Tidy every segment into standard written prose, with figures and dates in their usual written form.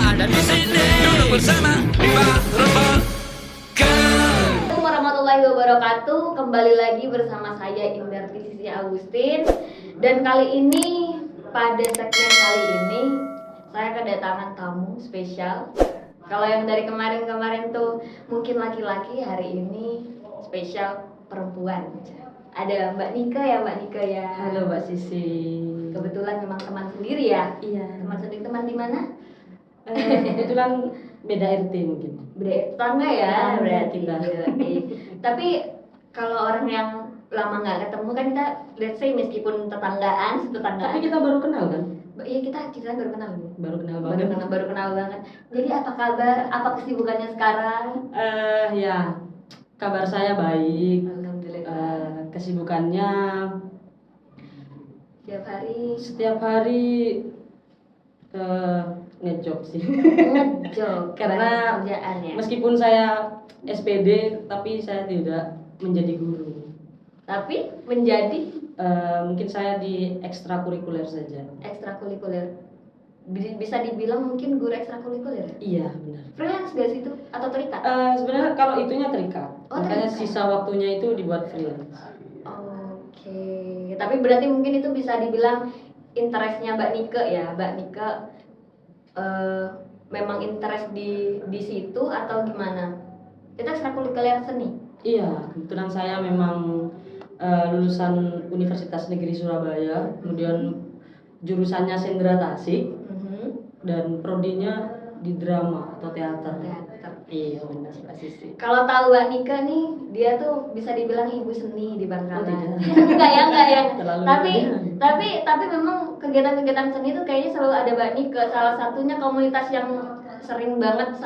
ada di sini. Duduk bersama di Barokah. Assalamualaikum warahmatullahi wabarakatuh. Kembali lagi bersama saya Indarti Sisi Agustin. Dan kali ini, pada segmen kali ini saya kedatangan tamu spesial. Kalau yang dari kemarin-kemarin tuh mungkin laki-laki, hari ini spesial perempuan. Ada Mbak Nika ya, Mbak Nika ya. Halo Mbak Sisi. Kebetulan memang teman sendiri ya. Iya. Teman sendiri, teman di mana? Kebetulan beda RT mungkin. Beda tetangga ya, Tetangga berarti. kita. Oke. Tapi kalau orang yang lama nggak ketemu kan kita, let's say meskipun tetanggaan. Tapi kita baru kenal kan? Iya, kita baru kenal. Baru kenal Baru banget. kenal banget. Jadi apa kabar? Apa kesibukannya sekarang? Ya, kabar saya baik. Alhamdulillah. Kesibukannya Setiap hari ngejob sih. ngejob. Karena kerjaan ya. Meskipun saya SPD, tapi saya tidak menjadi guru. Tapi menjadi Mungkin saya di ekstrakurikuler saja. ekstrakurikuler. Bisa dibilang mungkin guru ekstrakurikuler. Iya, benar. Freelance gak sih itu atau terikat? Sebenarnya kalau itunya terikat, Oh, makanya terikat. sisa waktunya itu dibuat freelance. Oke, tapi berarti mungkin itu bisa dibilang interestnya Mbak Nike ya, Mbak Nike memang interest di situ atau gimana? Itu ekstrakurikuler seni. Iya, kebetulan saya memang lulusan Universitas Negeri Surabaya, kemudian jurusannya Sendra Tasik dan prodinya di drama atau teater. Teater. Iya, benar Mbak Sisi. Kalau tahu Mbak Nike nih, dia tuh bisa dibilang ibu seni di Bangkalan. Oh, tidak. enggak ya. Terlalu Tapi memang kegiatan-kegiatan seni tuh kayaknya selalu ada Mbak Nike. Salah satunya komunitas yang sering banget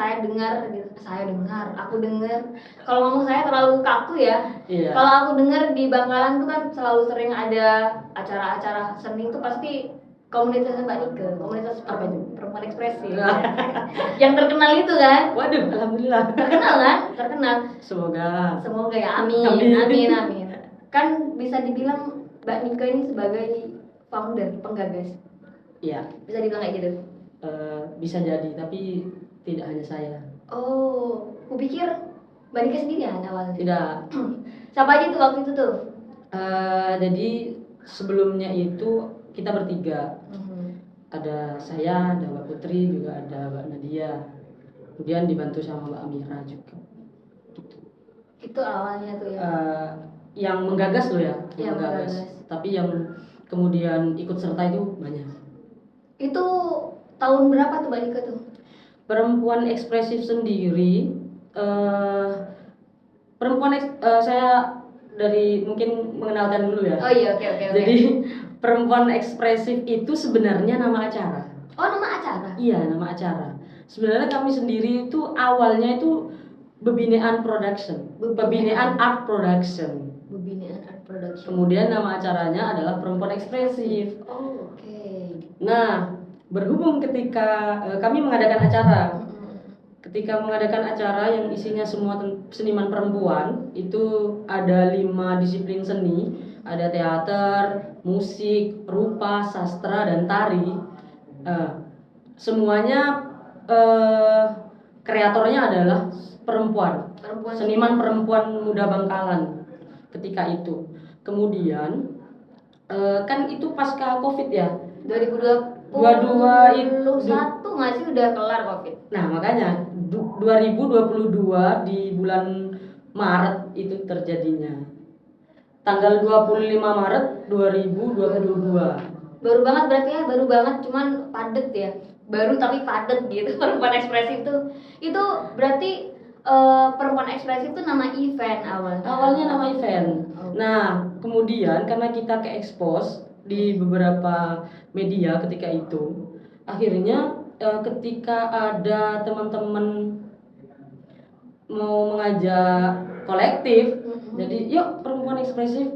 aku dengar. Kalau ngomong saya terlalu kaku ya. Iya. Kalau aku dengar di Bangkalan tuh kan selalu sering ada acara-acara seni tuh pasti komunitas Mbak Nike, komunitas Apa itu? perempuan ekspresi. Yang terkenal itu kan? Waduh, alhamdulillah. Terkenal kan? Terkenal. Semoga Ya, amin. Amin. Kan bisa dibilang Mbak Nika ini sebagai founder, penggagas. Iya, Bisa dibilang kayak gitu. bisa jadi, tapi tidak hanya saya. Oh, aku pikir Mbak Nika sendirian awalnya. Tidak. Siapa aja tuh waktu itu tuh? Jadi sebelumnya itu kita bertiga. Ada saya, ada Mbak Putri, juga ada Mbak Nadia. Kemudian dibantu sama Mbak Amira juga. Gitu. Itu awalnya tuh ya. Yang menggagas loh ya, Yang menggagas. Tapi yang kemudian ikut serta itu banyak. Itu tahun berapa tuh Mbak Nika tuh? Perempuan ekspresif sendiri, saya dari mungkin mengenalkan dulu ya. Oh iya, oke. Jadi perempuan ekspresif itu sebenarnya nama acara. Oh, nama acara. Iya, nama acara. Sebenarnya kami sendiri itu awalnya itu Bebinaan Production, Bebinaan Art Production. Bebinaan Art Production. Kemudian nama acaranya adalah Perempuan Ekspresif. Oh, oke. Nah, berhubung ketika kami mengadakan acara, ketika mengadakan acara yang isinya semua seniman perempuan, itu ada 5 disiplin seni, ada teater, musik, rupa, sastra, dan tari. Semuanya kreatornya adalah perempuan, seniman perempuan muda Bangkalan ketika itu. Kemudian kan itu pasca Covid ya, 2021 nggak sih udah kelar Covid? Nah makanya 2022 di bulan Maret itu terjadinya, tanggal 25 Maret 2022. Baru banget berarti ya, baru banget, cuman padet ya, baru tapi padet gitu. Perempuan ekspresif itu berarti perempuan ekspresif itu nama event Awalnya nama event. Oh. Nah kemudian karena kita ke-expose di beberapa media ketika itu, akhirnya ketika ada teman-teman mau mengajak kolektif, jadi yuk perempuan ekspresif.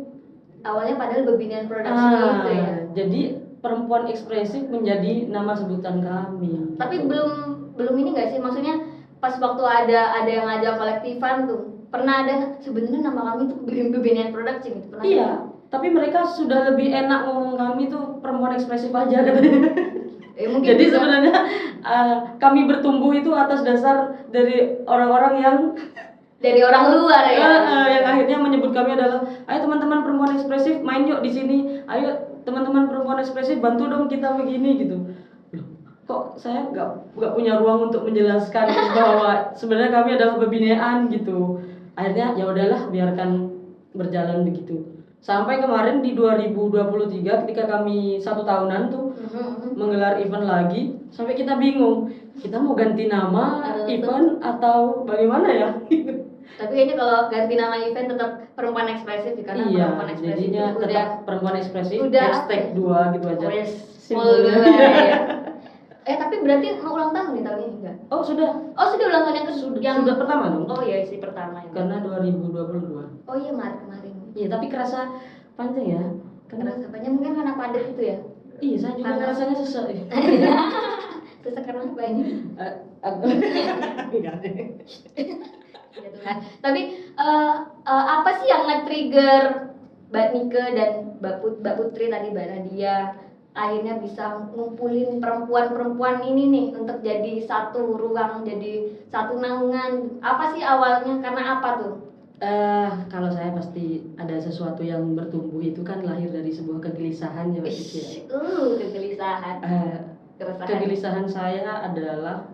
Awalnya padahal Bebinaan Production gitu ya. Jadi perempuan ekspresif menjadi nama sebutan kami. Tapi belum ini nggak sih, maksudnya pas waktu ada yang ngajak kolektifan tuh, pernah ada sebenarnya nama kami tuh Bebinaan Production gitu, pernah? Iya, tapi mereka sudah lebih enak ngomong kami tuh perempuan ekspresif aja katanya. Mungkin Jadi juga- sebenarnya kami bertumbuh itu atas dasar dari orang-orang yang dari orang luar ya. yang akhirnya menyebut kami adalah, ayo teman-teman perempuan ekspresif main yuk di sini, ayo teman-teman perempuan ekspresif bantu dong kita begini gitu. Loh, kok saya nggak punya ruang untuk menjelaskan bahwa sebenarnya kami adalah pembinaan gitu. Akhirnya ya udahlah biarkan berjalan begitu. Sampai kemarin di 2023 ketika kami 1 tahunan tuh menggelar event lagi, sampai kita bingung kita mau ganti nama event atau bagaimana ya. Tapi kayaknya kalau ganti nama event tetap perempuan ekspresif karena Iya, perempuan ekspresif jadinya itu tetap perempuan ekspresif, udah hashtag 2 gitu aja. Wes, Simbolnya. small dua, ya. Tapi berarti mau ulang tahun nih tahun ini enggak? Oh sudah, Oh sudah ulang tahun yang yang sudah pertama dong. Oh iya sih pertama ya. Karena 2022. Oh iya Maret kemarin. Iya, tapi kerasa panjang ya. Karena Kerasa banyak mungkin karena padat itu ya. iya, saya juga Karena- rasanya sesek. Terus karena apa ini? Enggak deh. Ya Tuhan. Tapi apa sih yang nge-trigger Mbak Nike dan Mbak Putri tadi Mbak Nadia akhirnya bisa ngumpulin perempuan-perempuan ini nih untuk jadi satu ruang, jadi satu naungan? Apa sih awalnya? Karena apa tuh? Kalau saya pasti ada sesuatu yang bertumbuh itu kan lahir dari sebuah kegelisahan ya Mbak Cici ya. Kegelisahan. Keresahan. Kegelisahan saya adalah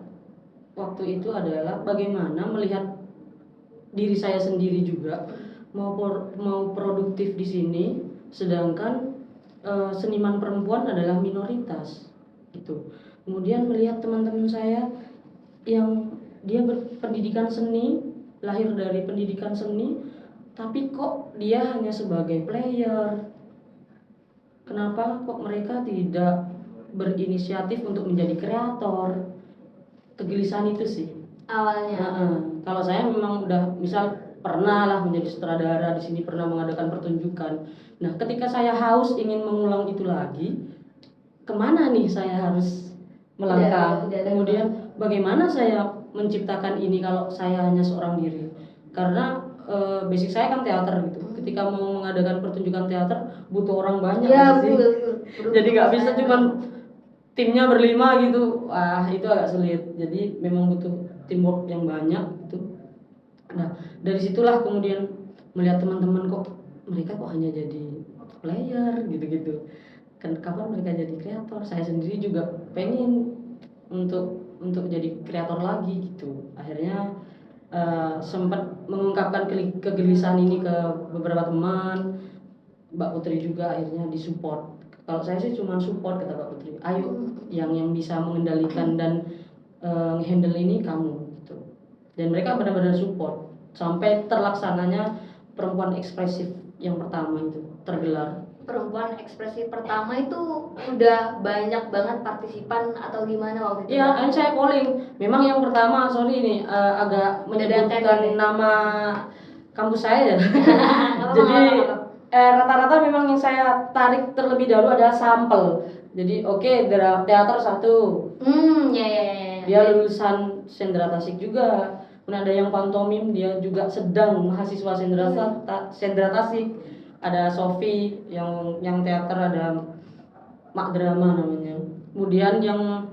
waktu itu adalah bagaimana melihat diri saya sendiri juga mau produktif di sini, sedangkan seniman perempuan adalah minoritas gitu. Kemudian melihat teman-teman saya yang dia berpendidikan seni, lahir dari pendidikan seni, tapi kok dia hanya sebagai player. Kenapa kok mereka tidak berinisiatif untuk menjadi kreator? Kegelisahan itu sih. Awalnya. Kalau saya memang udah misal pernah lah menjadi sutradara di sini, pernah mengadakan pertunjukan. Nah, ketika saya haus ingin mengulang itu lagi, kemana nih saya harus melangkah? Tidak. Kemudian bagaimana saya menciptakan ini kalau saya hanya seorang diri? Karena basic saya kan teater gitu. Ketika mau mengadakan pertunjukan teater butuh orang banyak Ya, sih. betul. Jadi nggak bisa cuman timnya berlima gitu, wah itu agak sulit. Jadi memang butuh teamwork yang banyak gitu. Nah dari situlah kemudian melihat teman-teman kok mereka kok hanya jadi player gitu-gitu. Kan kapan mereka jadi kreator? Saya sendiri juga pengen untuk jadi kreator lagi gitu. Akhirnya sempat mengungkapkan kegelisahan ini ke beberapa teman. Mbak Putri juga akhirnya disupport. Kalau saya sih cuma support, kata Mbak Putri, ayo yang bisa mengendalikan dan handle ini kamu gitu. Dan mereka benar-benar support sampai terlaksananya perempuan ekspresif yang pertama itu tergelar. Perempuan ekspresif pertama itu udah banyak banget partisipan atau gimana waktu itu? Iya, kan saya calling. Memang yang pertama, sorry ini agak menyebutkan Dadakan, nama kampus saya. Apa-apa, Jadi apa-apa. rata-rata memang yang saya tarik terlebih dahulu adalah sampel. Jadi oke, teater 1. Ya. Dia lulusan Sendra Tasik juga. Kemudian ada yang pantomim, dia juga sedang mahasiswa Sendra Tasik. Ada Sofi yang teater, ada Mak Drama namanya. Kemudian yang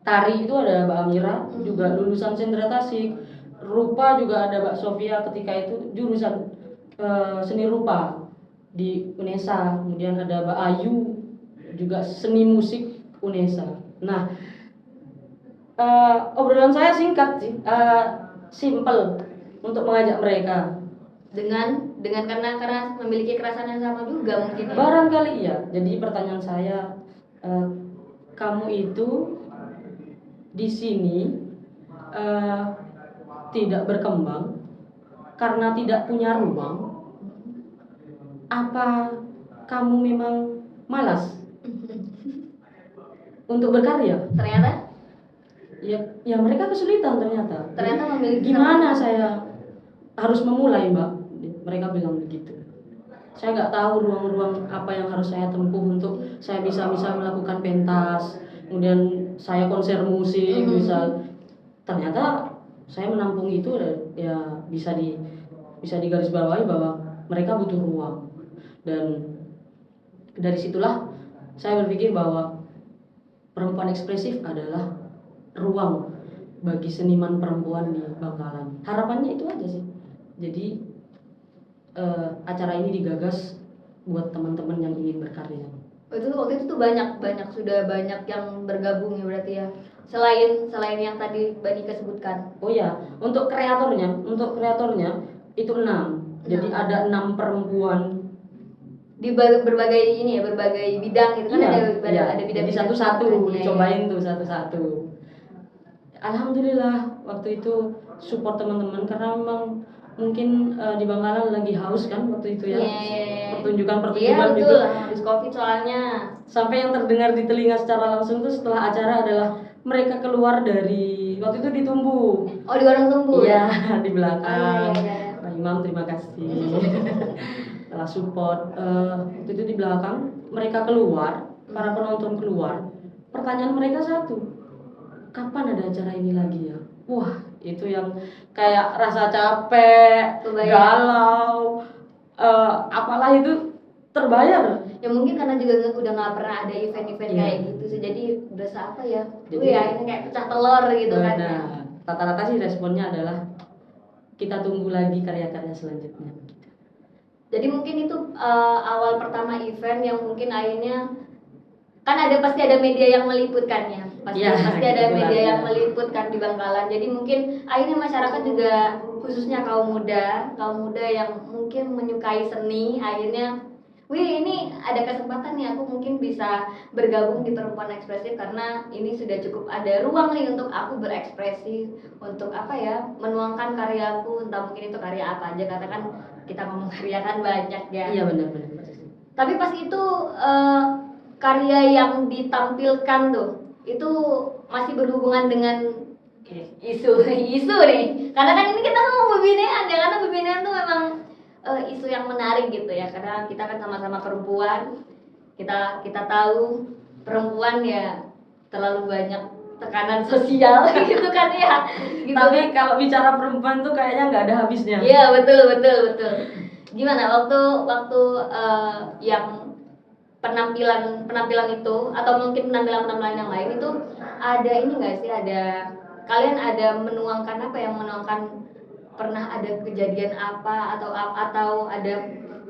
tari itu ada Mbak Amira, juga lulusan Sendra Tasik. Rupa juga ada Mbak Sofia ketika itu jurusan seni rupa di UNESA. Kemudian ada Mbak Ayu juga seni musik UNESA. Nah, obrolan saya singkat sih, simple untuk mengajak mereka. Dengan karena memiliki kerasan yang sama juga mungkin ya. Barangkali iya. Jadi pertanyaan saya, kamu itu di sini tidak berkembang karena tidak punya ruang. Apa kamu memang malas untuk berkarya? Ternyata Ya mereka kesulitan ternyata. memiliki Gimana saya harus memulai, Mbak? Mereka bilang begitu. Saya nggak tahu ruang-ruang apa yang harus saya tempuh untuk saya bisa melakukan pentas, kemudian saya konser musik, misal. Ternyata saya menampung itu ya bisa digarisbawahi bahwa mereka butuh ruang. Dan dari situlah saya berpikir bahwa perempuan ekspresif adalah ruang bagi seniman perempuan di Bangkalan. Harapannya itu aja sih. Jadi acara ini digagas buat teman-teman yang ingin berkarya. Itu waktu itu tuh banyak sudah banyak yang bergabung ya berarti ya. Selain yang tadi Mbak Nika sebutkan. Oh ya, untuk kreatornya itu 6. Jadi ada 6 perempuan Di berbagai ini ya, berbagai bidang gitu kan, ada bidang. Jadi satu-satu dicobain tuh satu-satu. Alhamdulillah waktu itu support teman-teman karena memang mungkin di Bangkalan lagi haus kan waktu itu ya. Pertunjukan Iya gitu. betul, habis Covid soalnya. Sampai yang terdengar di telinga secara langsung tuh setelah acara adalah mereka keluar dari waktu itu di Tumbu. Oh, di warung Tumbu Iya, ya. di belakang. Iya. Pak Imam terima kasih telah support. Waktu itu di belakang mereka keluar, para penonton keluar. Pertanyaan mereka satu, kapan ada acara ini lagi ya? Wah, itu yang kayak rasa capek, galau, apalah itu terbayar. Ya mungkin karena juga udah nggak pernah ada event-event kayak gitu sih, jadi berasa apa ya? Ya ini kayak pecah telur gitu kan. Nah, rata-rata sih responnya adalah kita tunggu lagi karya-karya selanjutnya. Jadi mungkin itu awal pertama event yang mungkin akhirnya kan pasti ada media yang meliputkannya, pasti ada media yang meliputkan di Bangkalan. Jadi mungkin akhirnya masyarakat juga, khususnya kaum muda yang mungkin menyukai seni, akhirnya ini ada kesempatan nih, aku mungkin bisa bergabung di Perempuan Ekspresif karena ini sudah cukup ada ruang nih untuk aku berekspresi, untuk menuangkan karyaku, entah mungkin itu karya apa aja, karena kan kita ngomong karya kan banyak ya. Iya benar. Tapi pas itu karya yang ditampilkan tuh itu masih berhubungan dengan isu nih, karena kan ini kita ngomong pembinaan ya, karena pembinaan tuh memang isu yang menarik gitu ya, karena kita kan sama-sama perempuan, kita tahu perempuan ya terlalu banyak tekanan sosial gitu kan ya gitu. Tapi kalau bicara perempuan tuh kayaknya nggak ada habisnya. Iya betul. Gimana waktu yang penampilan itu atau mungkin penampilan yang lain itu ada ini nggak sih, kalian ada menuangkan pernah ada kejadian apa atau ada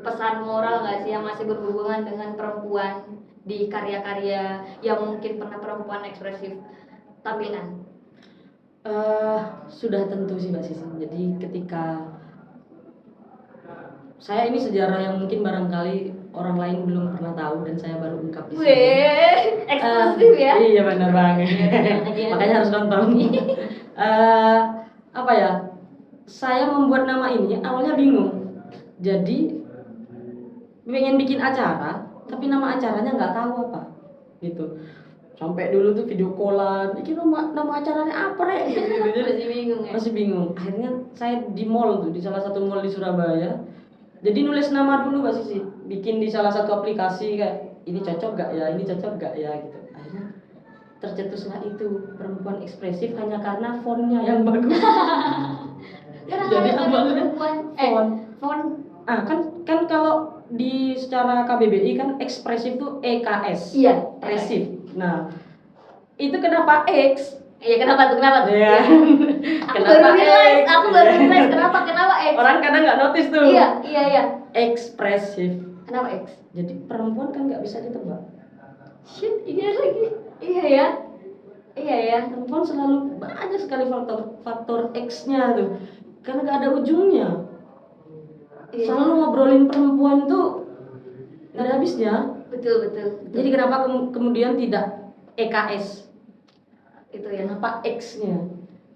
pesan moral nggak sih yang masih berhubungan dengan perempuan di karya-karya yang mungkin pernah perempuan ekspresif tampilkan? Sudah tentu sih Mbak Sisi. Jadi ketika saya ini sejarah yang mungkin barangkali orang lain belum pernah tahu dan saya baru ungkap di sini. Eksklusif ya? Iya benar banget. Makanya harus nonton. Saya membuat nama ini awalnya bingung. Jadi pengen bikin acara, tapi nama acaranya nggak tahu apa, gitu. Sampai dulu tuh video callan, bikin nama acaranya apa rek? Masih bingung. Akhirnya saya di mall tuh, di salah satu mall di Surabaya. Jadi nulis nama dulu Mbak Sisi, bikin di salah satu aplikasi kayak ini cocok gak ya, gitu. Akhirnya tercetuslah itu Perempuan Ekspresif hanya karena fontnya yang bagus. Jadi awalnya font. Kan kalau di secara KBBI kan ekspresif tuh EKS. Iya, ekspresif. Nah, itu kenapa X? Iya, kenapa tuh? Iya. Aku baru realize kenapa X? Orang kadang nggak notice tuh. Iya. Ekspresif. Kenapa X? Jadi perempuan kan nggak bisa ditebak. Shit, iya lagi. Iya ya. Perempuan selalu banyak sekali faktor X-nya tuh. Karena nggak ada ujungnya. Iya. Selalu ngobrolin perempuan tuh nggak ada habisnya. Betul. Jadi kenapa kemudian tidak EKS? Itu ya. Kenapa X-nya?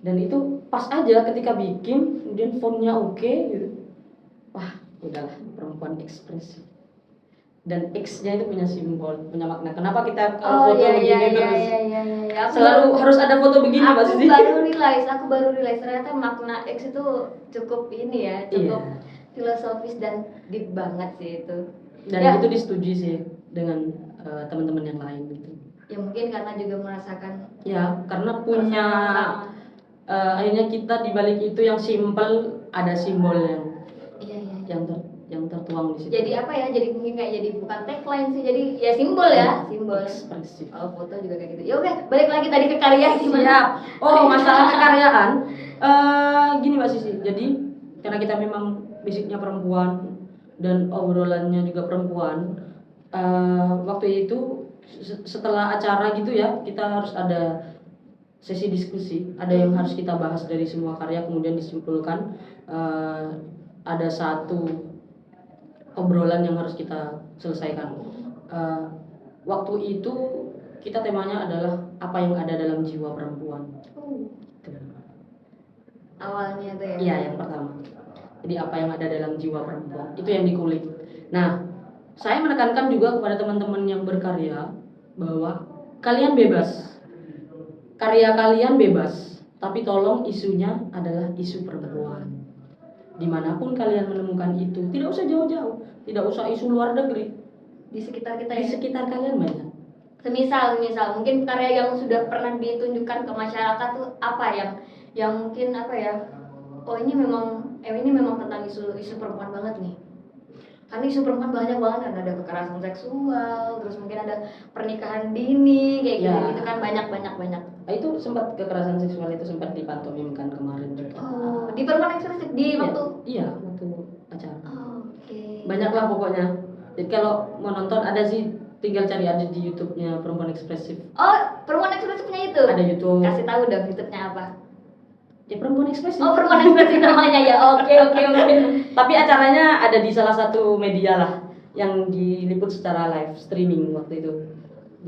Dan itu pas aja ketika bikin, kemudian fontnya oke gitu. Wah, udahlah Perempuan Ekspresif. Dan X-nya itu punya simbol, punya makna. Kenapa kita kalau foto begini terus? Iya. Selalu harus ada foto begini Mbak Sisi. Aku baru realize ternyata makna X itu cukup ini ya, cukup filosofis dan deep banget sih itu. Dan itu disetujui sih dengan teman-teman yang lain gitu. Ya mungkin karena juga merasakan. Ya, karena punya akhirnya kita di balik itu yang simple ada simbol yang yang tertuang di situ. Jadi apa ya? Jadi mungkin kayak jadi bukan tagline sih, jadi ya simbol ya, simbol. Ekspresif. Oh, foto juga kayak gitu. Ya oke, balik lagi tadi ke karya gimana? Siap. Oh, masalah kekaryaan. Gini Mbak Sisi. Jadi karena kita memang basicnya perempuan dan obrolannya juga perempuan, waktu itu setelah acara gitu ya, kita harus ada sesi diskusi. Ada yang harus kita bahas dari semua karya, kemudian disimpulkan. Ada satu obrolan yang harus kita selesaikan. Waktu itu kita temanya adalah apa yang ada dalam jiwa perempuan. Awalnya tuh ya. Iya, yang pertama. Jadi apa yang ada dalam jiwa perempuan itu yang dikulik. Nah, saya menekankan juga kepada teman-teman yang berkarya bahwa kalian bebas. Karya kalian bebas, tapi tolong isunya adalah isu perempuan. Dimanapun kalian menemukan itu, tidak usah jauh-jauh, tidak usah isu luar negeri, Di sekitar kita di ya. sekitar kalian banyak. Semisal mungkin karya yang sudah pernah ditunjukkan ke masyarakat tuh apa yang mungkin apa ya? Oh ini memang tentang isu perempuan banget nih. Karena isu perempuan banyak banget kan, ada kekerasan seksual, terus mungkin ada pernikahan dini kayak Ya. gitu kan banyak. Nah, itu sempat kekerasan seksual itu sempat dipantomimkan kemarin juga. Oh, di perempuan ekspresif di waktu. Iya, waktu acara. Oh, oke. Banyak lah pokoknya. Jadi kalau mau nonton ada sih, tinggal cari aja di YouTube-nya Perempuan Ekspresif. Oh, perempuan ekspresifnya itu. Ada YouTube. Kasih tahu dong YouTube-nya apa. Ya Perempuan Ekspresif. Oh, perempuan ekspresif namanya ya. Oke. Tapi acaranya ada di salah satu media lah yang diliput secara live streaming waktu itu.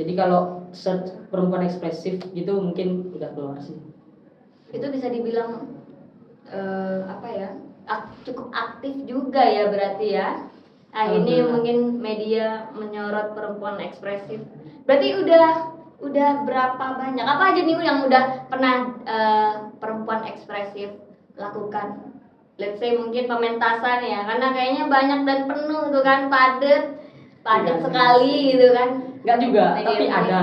Jadi kalau search Perempuan Ekspresif gitu mungkin udah keluar sih. Itu bisa dibilang apa ya? Cukup aktif juga ya berarti ya. Nah, ini Alhamdulillah. mungkin media menyorot perempuan ekspresif. Berarti udah berapa banyak? Apa aja nih yang udah pernah perempuan ekspresif lakukan? Let's say mungkin pementasan ya, karena kayaknya banyak dan penuh tuh kan, padat Iya. sekali gitu kan. Enggak juga, Media- tapi ada.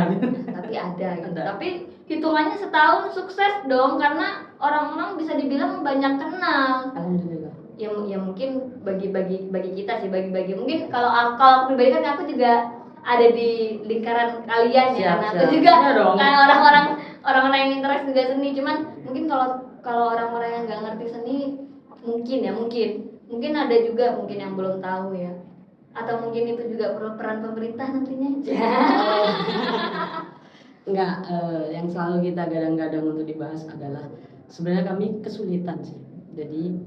Tapi ada gitu. Ada. Tapi hitungannya setahun sukses dong, karena orang-orang bisa dibilang banyak kenal. Alhamdulillah. Ya mungkin bagi kita sih, bagi mungkin kalau aku pribadi kan aku juga ada di lingkaran kalian ya, Siap, karena siap. aku juga Iya dong. kayak orang-orang yang interest juga seni, cuman mungkin kalau orang-orang yang nggak ngerti seni mungkin ada juga mungkin yang belum tahu ya, atau mungkin itu juga perlu peran pemerintah nantinya. Enggak, yang selalu kita gadang-gadang untuk dibahas adalah sebenarnya kami kesulitan sih. Jadi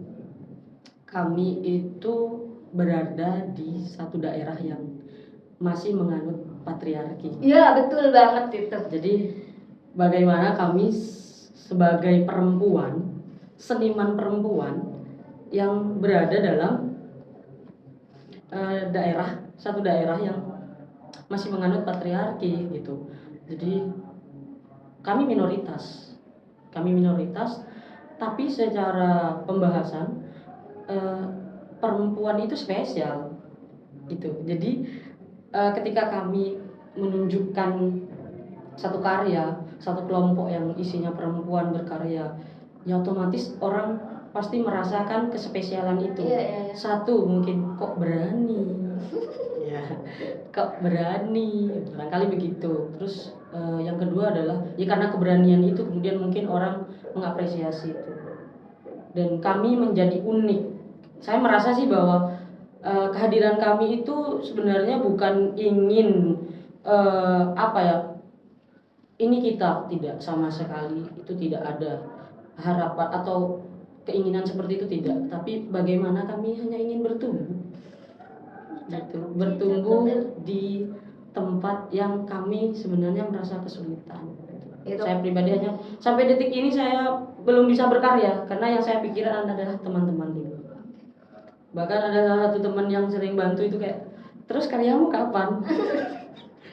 kami itu berada di satu daerah yang masih menganut patriarki. Iya betul banget itu. Jadi bagaimana kami sebagai perempuan, seniman perempuan yang berada dalam satu daerah yang masih menganut patriarki gitu. Jadi kami minoritas, tapi secara pembahasan perempuan itu spesial gitu. Jadi ketika kami menunjukkan satu karya, satu kelompok yang isinya perempuan berkarya, ya otomatis orang pasti merasakan kespesialan itu. Iya. Satu mungkin kok berani, ya kok berani, barangkali begitu. Terus yang kedua adalah ya karena keberanian itu kemudian mungkin orang mengapresiasi itu. Dan kami menjadi unik. Saya merasa sih bahwa kehadiran kami itu sebenarnya bukan ingin ini kita, tidak sama sekali, itu tidak ada harapan atau keinginan seperti itu, tidak, tapi bagaimana kami hanya ingin bertumbuh gitu. Bertumbuh di tempat yang kami sebenarnya merasa kesulitan. Itu. Saya pribadi hanya sampai detik ini saya belum bisa berkarya karena yang saya pikirkan adalah teman-teman ini. Bahkan ada salah satu teman yang sering bantu itu kayak, terus karyamu kapan?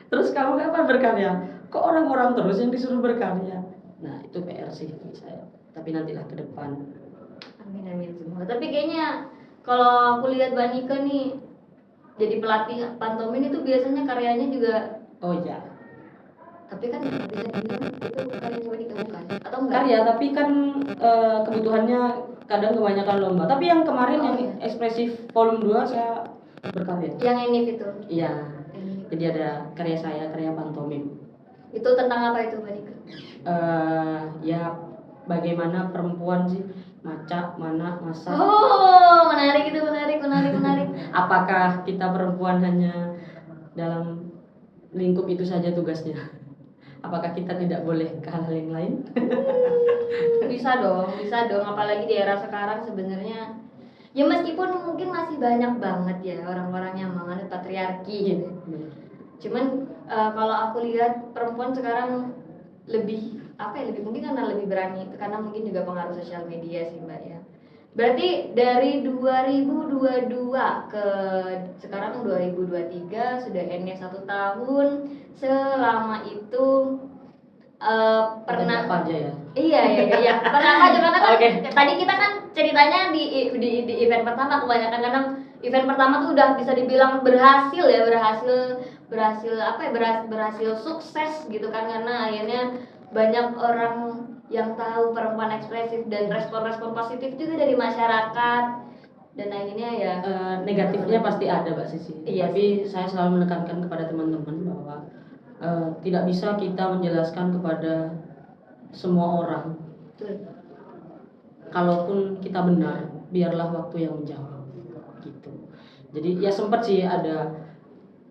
Terus kamu kapan berkarya? Kok orang-orang terus yang disuruh berkarya? Nah itu PR sih bagi saya. Tapi nantilah ke depan. Amin semua. Tapi kayaknya kalau aku lihat Mbak Nika nih jadi pelatih pantomim itu biasanya karyanya juga. Oh iya. Tapi kan bisa dibilang itu karyanya Mbak Nika bukan? Atau enggak? Karya, tapi kan kebutuhannya kadang kebanyakan lomba. Tapi yang kemarin Oh, yang iya. ekspresif volume 2 saya berkarya. Yang ini itu. Iya. Jadi ada karya saya, karya pantomim. Itu tentang apa itu, Mbak Nika? Ya bagaimana perempuan sih maca, mana, masak. Oh, menarik itu, menarik. Apakah kita perempuan hanya dalam lingkup itu saja tugasnya? Apakah kita tidak boleh ke hal yang lain? Bisa dong. Apalagi di era sekarang sebenarnya. Ya meskipun mungkin masih banyak banget ya orang-orang yang menganut patriarki gitu. Cuman kalau aku lihat perempuan sekarang lebih lebih mungkin karena lebih berani, karena mungkin juga pengaruh sosial media sih Mbak ya. Berarti dari 2022 ke sekarang 2023 sudah endnya 1 tahun. Selama itu pernah apa aja ya? Iya. Pernah apa aja karena kan Oke. tadi kita kan ceritanya di event pertama kebanyakan kadang event pertama tuh udah bisa dibilang berhasil berhasil sukses gitu kan, karena akhirnya banyak orang yang tahu perempuan ekspresif dan respon-respon positif juga dari masyarakat, dan akhirnya ya Negatifnya pasti ada Mbak Sisi. Iya. Tapi saya selalu menekankan kepada teman-teman bahwa tidak bisa kita menjelaskan kepada semua orang. Betul. Kalaupun kita benar, biarlah waktu yang menjawab gitu. Jadi ya sempat sih ada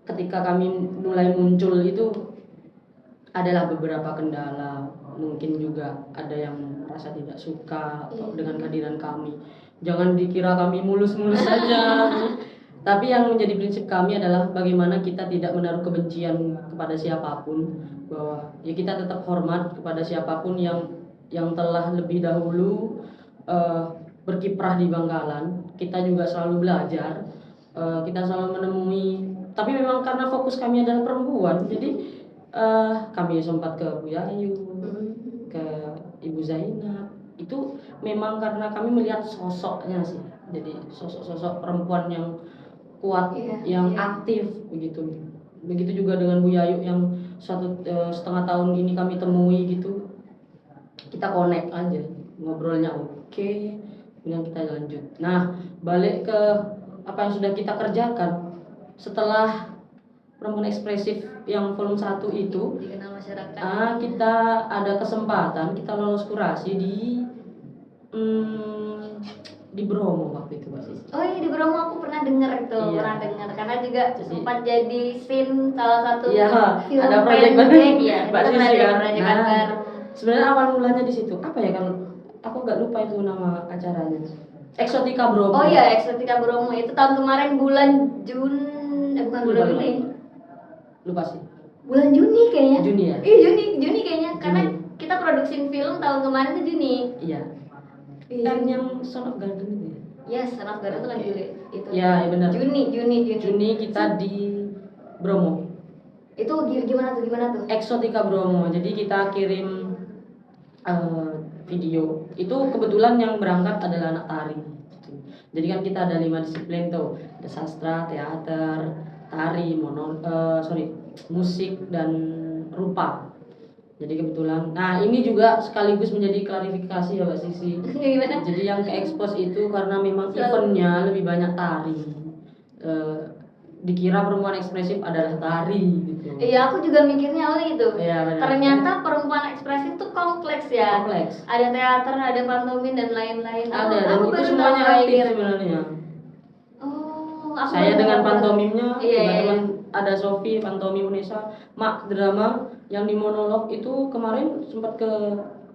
ketika kami mulai muncul itu adalah beberapa kendala, mungkin juga ada yang merasa tidak suka dengan kehadiran kami. Jangan dikira kami mulus-mulus saja. Tapi yang menjadi prinsip kami adalah bagaimana kita tidak menaruh kebencian kepada siapapun, bahwa ya kita tetap hormat kepada siapapun yang telah lebih dahulu berkiprah di Bangkalan. Kita juga selalu belajar, kita selalu menemui. Tapi memang karena fokus kami adalah perempuan, jadi kami sempat ke Bu Yayu, ke Ibu Zainab. Itu memang karena kami melihat sosoknya sih. Jadi sosok-sosok perempuan yang kuat, yang aktif begitu. Begitu juga dengan Bu Yayu yang 1,5 tahun ini kami temui gitu. Kita connect aja, ngobrolnya oke, kemudian kita lanjut. Nah, balik ke apa yang sudah kita kerjakan setelah perempuan ekspresif yang volume 1 itu dikenal masyarakat. Kita ada kesempatan kita lolos kurasi di Bromo waktu itu Mbak Sisi. Oh iya, di Bromo aku pernah dengar itu, Iya. karena juga sempat jadi scene salah satu Iya, film ada proyek pendek, ya. Mbak Itu Sisi kan. proyek Nah, kanker. sebenarnya awal mulanya di situ. Apa ya, kalau aku nggak lupa itu nama acaranya. Eksotika Bromo. Oh iya, Eksotika Bromo itu tahun kemarin bulan bukan bulan Lupa. Juni. Lupa sih. Bulan Juni kayaknya. Juni ya? Iya, Juni kayaknya. Karena Juni. kita produksi film tahun kemarin itu Juni. Iya. Iya. Kan yang Son of Garden itu ya? Yes, Son of Garden itu kan Juli. Itu. Iya, benar. Juni. Kita di Bromo. Itu gimana tuh? Eksotika Bromo. Jadi kita kirim video. Itu kebetulan yang berangkat adalah anak tari. Jadi kan kita ada 5 disiplin tuh. Ada sastra, teater, tari, musik dan rupa. Jadi kebetulan. Nah, ini juga sekaligus menjadi klarifikasi ya Mbak Sisi. Gimana? Jadi yang ke expose itu karena memang eventnya lebih banyak tari. Dikira perempuan ekspresif adalah tari gitu. Iya, aku juga mikirnya itu. Iya, benar. Ternyata perempuan ekspresif tuh kompleks ya. Kompleks. Ada teater, ada pantomin dan lain-lain. Ada, dan Aku itu baru semuanya tahu aktif ini. sebenarnya. Oh, aku Saya baru dengan tahu. pantomimnya, Iya. teman-teman ada Sofi, pantomim Unesa, Mak drama yang di monolog itu kemarin sempat ke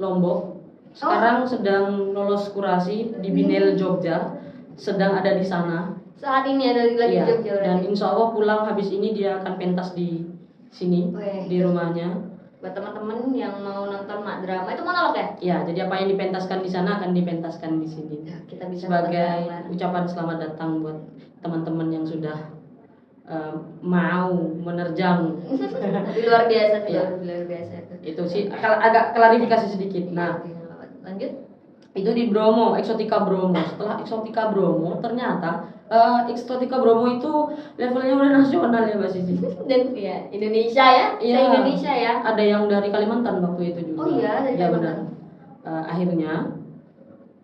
Lombok. Sekarang sedang lolos kurasi di Binel Jogja, sedang ada di sana. Saat ini ada lagi Iya, Jogja dan berarti. insya Allah pulang habis ini dia akan pentas di sini, Weh. di rumahnya. Buat teman-teman yang mau nonton mak drama itu monolog ya? Ya, jadi apa yang dipentaskan di sana akan dipentaskan di sini. Ya, kita bisa Sebagai nonton ucapan selamat datang buat teman-teman yang sudah mau menerjang. Tapi luar biasa sih, Iya. luar biasa itu. Itu sih agak klarifikasi sedikit. Nah, Lanjut. itu di Bromo, Eksotika Bromo. Setelah Eksotika Bromo, ternyata Eksotika Bromo itu levelnya udah nasional ya Mbak Sisi. Dan ya Indonesia ya, Iya. Indonesia ya. Ada yang dari Kalimantan waktu itu juga. Oh iya, dari Ya Kalimantan. benar. Akhirnya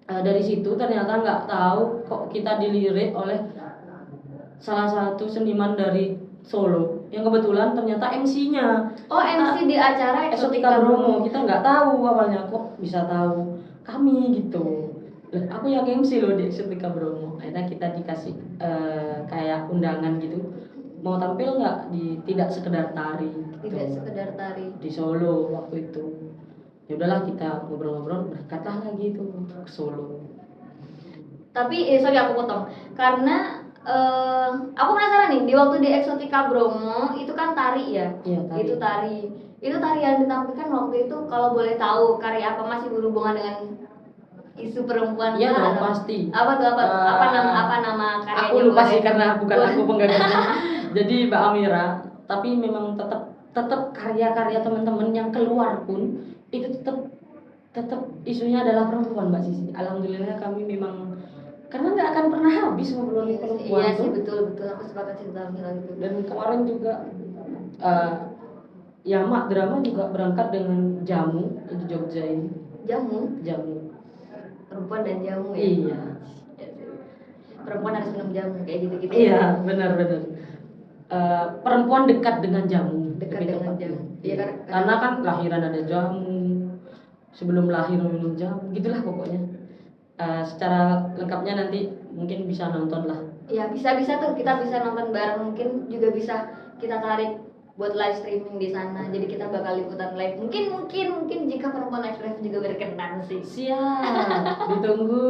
dari situ ternyata nggak tahu kok kita dilirik oleh salah satu seniman dari Solo yang kebetulan ternyata MC-nya. Oh, MC di acara Eksotika Bromo. Kita nggak tahu awalnya, kok bisa tahu kami gitu. Lah, aku yang MC loh di Eksotika Bromo. Akhirnya kita dikasih kayak undangan gitu. Mau tampil nggak di Tidak Sekedar Tari? Gitu. Tidak Sekedar Tari Di Solo waktu itu. Ya udahlah, kita ngobrol-ngobrol, berangkatlah lagi itu ke Solo. Tapi sorry aku potong karena aku penasaran nih, di waktu di Eksotika Bromo itu kan tari ya. Iya, tari. Itu tari yang ditampilkan waktu itu, kalau boleh tahu karya apa, masih berhubungan dengan isu perempuan? Iya kah? dong, Atau pasti. apa tuh, apa nama karyanya? Aku lupa sih boleh? karena bukan Boleh. aku penggagasnya. Jadi Mbak Amira, tapi memang tetap karya-karya teman-teman yang keluar pun itu tetap isunya adalah perempuan, Mbak Sisi. Alhamdulillah kami memang, karena nggak akan pernah habis ngobrolin perempuan Iya sih, tuh. betul aku sepakat sih tentang hal itu. Dan kemarin juga ya Mak drama juga berangkat dengan jamu di Jogja ini. Jamu, perempuan dan jamu ya. Iya. Perempuan harus minum jamu kayak gitu-gitu. Iya, benar. Perempuan dekat dengan jamu. Dekat lebih dengan tepatnya. jamu. Iya, Karena kan lahiran ada jamu, sebelum lahir minum jamu, gitulah pokoknya. Secara lengkapnya nanti mungkin bisa nonton lah. Ya bisa tuh, kita bisa nonton bareng, mungkin juga bisa kita tarik buat live streaming di sana. Jadi kita bakal ikutan live. Mungkin jika perempuan ekspresif juga berkenan sih. Siap, ditunggu.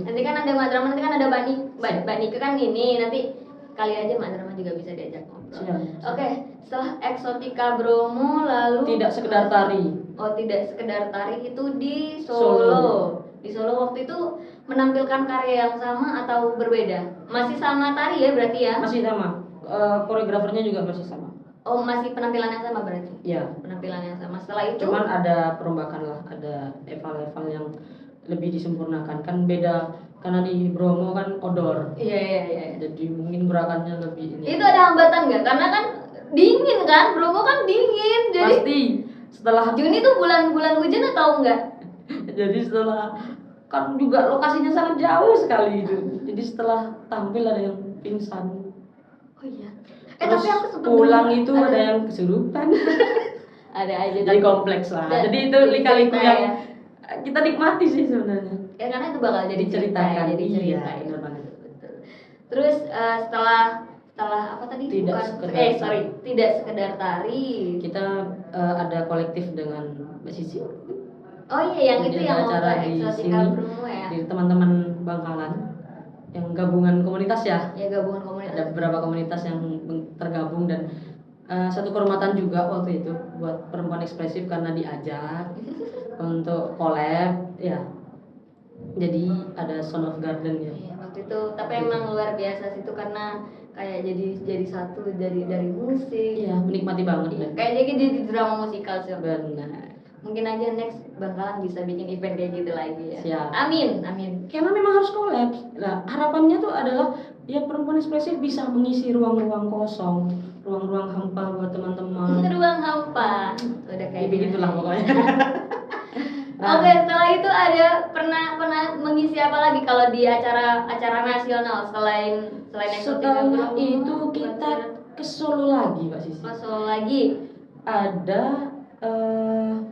Nanti kan ada Madrama, nanti kan ada Mbak Nika kan ini, nanti kali aja Madrama juga bisa diajak ngobrol. Siap. Oke, setelah Eksotika Bromo lalu Tidak Sekedar Tari. Oh, Tidak Sekedar Tari itu di Solo. Di Solo waktu itu menampilkan karya yang sama atau berbeda? Masih sama tari ya berarti ya? Masih sama. Koreografernya juga masih sama. Oh, masih penampilan yang sama berarti? Iya. Penampilan yang sama. Setelah itu Cuman ada perombakan lah, ada level-level yang lebih disempurnakan. Kan beda, karena di Bromo kan odor. Iya. Jadi mungkin gerakannya lebih ini. Itu ada hambatan nggak? Karena kan dingin kan, Bromo kan dingin. Jadi Pasti setelah Juni tuh bulan hujan atau enggak? jadi setelah, kan juga lokasinya sangat jauh sekali itu. Jadi setelah tampil ada yang pingsan. Oh iya. Terus Tapi aku sempat pulang dengar itu ada yang kesurupan. ada aja. Jadi kompleks lah. Dan- Jadi itu lika-liku cerita yang ya. kita nikmati sih sebenarnya. Ya karena itu bakal jadi cerita ya, Diceritakan. jadi cerita. Iya, ya. benar banget. Betul. Terus setelah apa tadi? Tidak Bukan, Sekedar Tidak Sekedar Tari. Kita ada kolektif dengan Mbak Sisi. Oh iya, yang itu Jadi yang ada acara waktu di Eksotika sini, Bromo ya. di teman-teman Bangkalan yang gabungan komunitas ya. Ya gabungan komunitas. Ada beberapa komunitas yang tergabung dan satu kehormatan juga waktu itu buat perempuan ekspresif karena diajak untuk collab ya. Jadi ada Son of Garden ya. Iya, waktu itu tapi emang luar biasa sih itu, karena kayak jadi satu dari musik. Iya, menikmati banget. Iya, Dan kayak jadi drama musikal sih. benar. Mungkin aja next Bangkalan bisa bikin event kayak gitu lagi ya. Siap. Amin. Karena memang harus collab. Nah, harapannya tuh adalah ya perempuan ekspresif bisa mengisi ruang-ruang kosong, ruang-ruang hampa buat teman-teman. Ruang hampa. Udah kayak Begitulah gini. pokoknya. Oke, setelah itu ada pernah mengisi apa lagi kalau di acara nasional selain Eksotika Setelah Bromo? itu kita ke Solo lagi, Pak Sisi. Pas Solo lagi Ada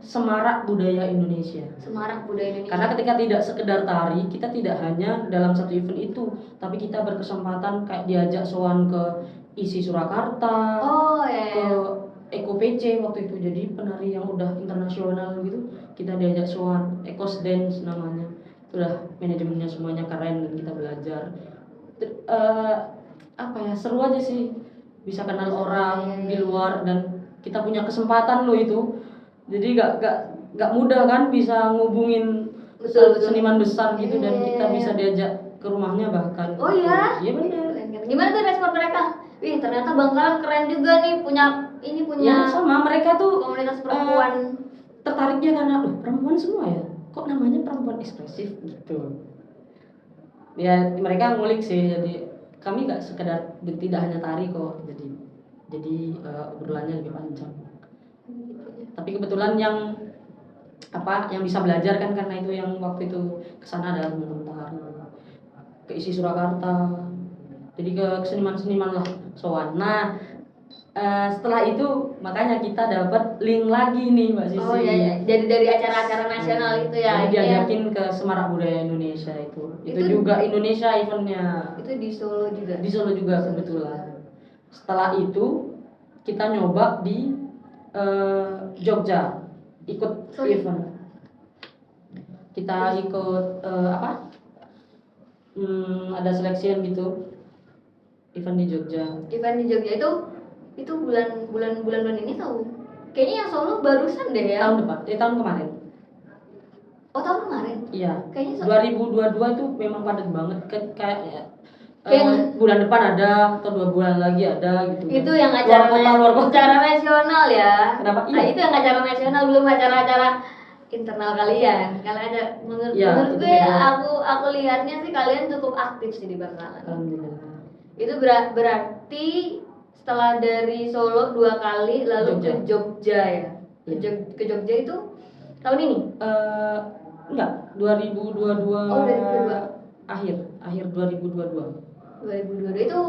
Semarak Budaya Indonesia. Semarak Budaya Indonesia. Karena ketika Tidak Sekedar Tari, kita tidak hanya dalam satu event itu, tapi kita berkesempatan kayak diajak sowan ke ISI Surakarta, Oh ya. ke Eko PC waktu itu. Jadi penari yang udah internasional gitu, kita diajak sowan. Ekos Dance namanya. Udah manajemennya semuanya keren dan kita belajar. Apa ya, seru aja sih, bisa kenal orang di luar dan kita punya kesempatan loh itu. Jadi gak mudah kan bisa ngubungin Betul. seniman besar gitu dan Iya. kita bisa diajak ke rumahnya bahkan. Oh iya? Iya benar. Gimana tuh respon mereka? Wih, ternyata Bangkalan keren juga nih, punya Ya sama, mereka tuh komunitas perempuan. tertariknya karena perempuan semua ya. Kok namanya perempuan ekspresif gitu. Ya mereka ngulik sih, jadi kami gak sekedar tidak hanya tari kok. Jadi obrolannya lebih panjang. Tapi kebetulan yang apa yang bisa belajar kan, karena itu yang waktu itu kesana adalah teman-teman tari ke isi Surakarta, jadi ke seniman-seniman lah soan. Nah setelah itu makanya kita dapat link lagi nih Mbak Sisi. Oh iya. Jadi dari acara-acara nasional itu ya. Jadi diajakin ke Semarak Budaya Indonesia itu juga Indonesia eventnya. Itu di Solo juga. Di Solo juga kebetulan. Setelah itu kita nyoba di Jogja, ikut event. Kita ikut apa? Ada seleksian gitu. Event di Jogja. Event di Jogja itu bulan ini tahu. Kayaknya yang Solo barusan deh ya. Tahun depan, tahun kemarin. Oh, tahun kemarin. Iya. Kayaknya 2022 itu memang padat banget kayak Kayak- bulan depan ada atau 2 bulan lagi ada gitu. Itu yang acara luar kota. acara nasional ya. Kenapa? Nah, Iya. itu yang acara nasional, belum acara-acara internal kalian. Kalau ada menurut Ya, menurut itu gue beda. aku lihatnya sih kalian cukup aktif sih di Bangkalan. Alhamdulillah. Itu berarti setelah dari Solo 2 kali lalu Jogja. ke Jogja ya. Ke Jogja itu tahun ini. Enggak, 2022. Oh, 2022. Akhir 2022. 2022 itu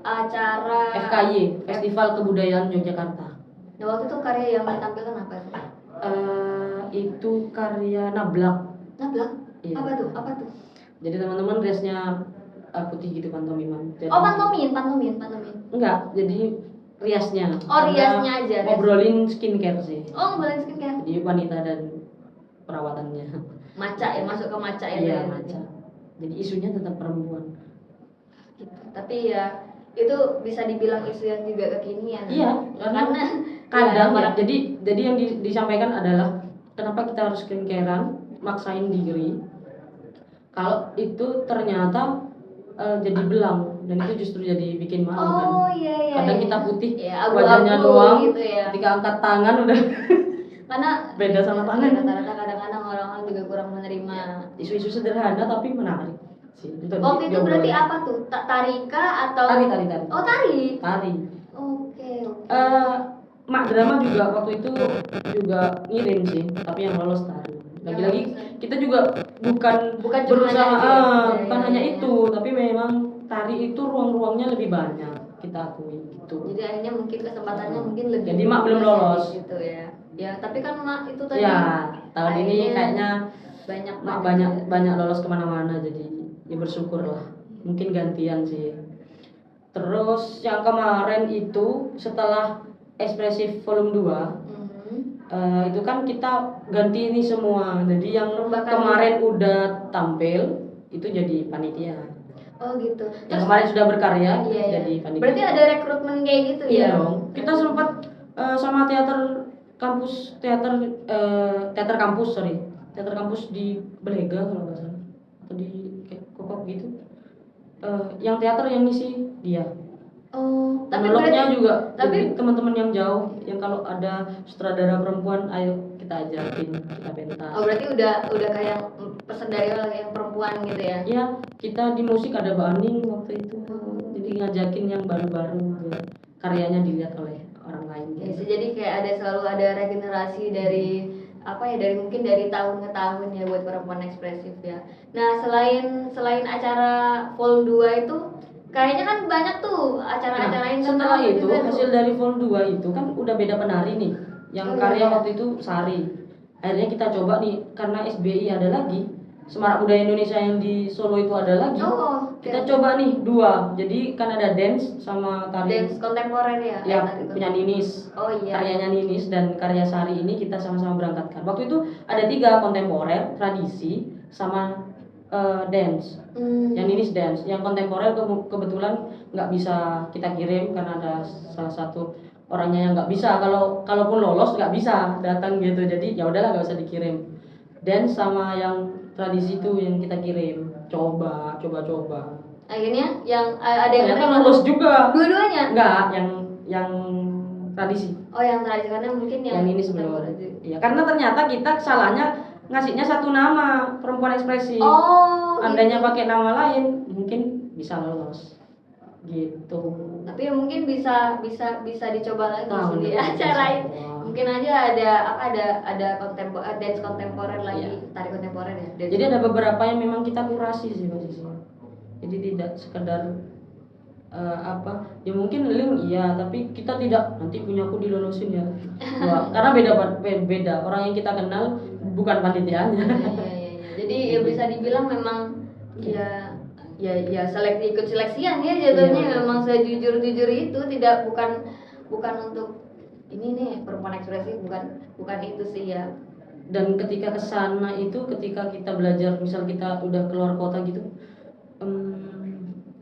acara FKY, Festival Kebudayaan Yogyakarta. Nah, waktu itu karya yang ditampilkan apa sih? Itu karya Nablak. Nablak? Iya. Apa tuh? Jadi teman-teman dressnya putih gitu, pantomiman. Jadi, Oh, pantomin. Enggak, jadi riasnya. Oh, Karena riasnya aja, rias. Ngobrolin skincare sih. Oh, ngomongin skincare. Jadi wanita dan perawatannya. Maca ya, masuk ke maca ya. Iya, berarti. maca. Jadi isunya tetap perempuan. Gitu. Tapi ya itu bisa dibilang isu yang juga kekinian. Iya, karena kadang ya, jadi yang disampaikan adalah kenapa kita harus skincarean, maksain degree. Kalau itu ternyata jadi belang, dan itu justru jadi bikin malu kan. Oh iya. Kadang iya. kita putih, Ya, abu-abu wajahnya doang. gitu ya. Ketika angkat tangan udah Karena beda sama ya, tangan. rata-rata kadang-kadang orang-orang juga kurang menerima. Isu-isu sederhana tapi menarik sih. Waktu itu berarti apa tuh? Tarika atau Tari. Oh, tari. Tari. Oke. Mak drama juga waktu itu juga ngirim sih, tapi yang lolos tari. Lagi-lagi kita juga bukan cuma berusaha, hanya itu. bukan Ya, hanya ya. itu, tapi memang tari itu ruang-ruangnya lebih banyak, kita akui gitu. Jadi akhirnya mungkin kesempatannya mungkin lebih. Jadi Mak belum lolos. Gitu ya. Ya, tapi kan Mak itu tadi. Ya, tahun ini akhirnya kayaknya banyak banyak lolos kemana-mana, jadi ya bersyukur lah. Mungkin gantian sih. Terus yang kemarin itu setelah Ekspresif Volume 2, itu kan kita ganti ini semua. Jadi yang Perombakan. kemarin udah tampil itu jadi panitia. Oh gitu. Yang kemarin sudah berkarya Iya. jadi panitia. Berarti ada rekrutmen kayak gitu Iya ya? dong. Kita sempat sama teater kampus di Belega kalau nggak salah, atau di Kokok gitu. Yang teater yang ngisi dia. Oh, tapi Monolognya berarti juga tapi- jadi teman-teman yang jauh, yang kalau ada sutradara perempuan ayo kita ajakin, kita pentas. oh berarti udah kayak pesan dari orang yang perempuan gitu ya? Iya, kita di musik ada Mbak Aning waktu itu. Jadi ngajakin yang baru-baru biar karyanya dilihat oleh orang lain. Ya, jadi kayak selalu ada regenerasi dari dari mungkin dari tahun ke tahun ya buat perempuan ekspresif ya. Nah, selain acara Vol 2 itu kayaknya kan banyak tuh acara-acara yang Setelah terkenal itu juga tuh. hasil dari Vol 2 itu kan udah beda penari nih. Yang Oh, karya iya. waktu itu Sari. Akhirnya kita coba nih, karena SBI ada lagi, Semarak Budaya Indonesia yang di Solo itu ada lagi. Oh, Kita coba nih 2. Jadi kan ada dance sama tari. dance kontemporer ya? Ya, tari punya Ninis. Oh iya. Karyanya Ninis dan karya Sari ini kita sama-sama berangkatkan. Waktu itu ada 3, kontemporer, tradisi, sama dance. Yang Ninis dance, yang kontemporer kebetulan nggak bisa kita kirim karena ada salah satu orangnya yang nggak bisa. Kalaupun lolos nggak bisa datang gitu. Jadi ya udahlah nggak usah dikirim. Dance sama yang tradisi itu yang kita kirim. Coba. Akhirnya yang ada yang Ternyata terima? lolos juga. Dua-duanya? Enggak, yang tradisi. Oh, yang terakhir karena mungkin Yang ini sebelum. kontemporer aja. Iya, karena ternyata kita salahnya ngasihnya satu nama, perempuan ekspresi. Oh, Andainya gitu. pakai nama lain, mungkin bisa lolos. Gitu. Tapi mungkin bisa dicoba lagi Tahun sih di depan acara insya Allah. Mungkin aja ada dance kontemporer lagi, Iya. tari kontemporer ya. Dance Jadi ada beberapa yang memang kita kurasi sih Mbak Sisi. Jadi tidak sekedar ya mungkin link iya, tapi kita tidak nanti punya aku dilolosin ya. Wah, karena beda orang yang kita kenal bukan panitianya. Iya. Jadi ya bisa dibilang memang ya ikut seleksian ya jatuhnya. Iya. Memang sejujur-jujur itu, tidak bukan untuk ini nih perempuan ekspresi, bukan itu sih ya. Dan ketika kesana itu, ketika kita belajar, misal kita udah keluar kota gitu,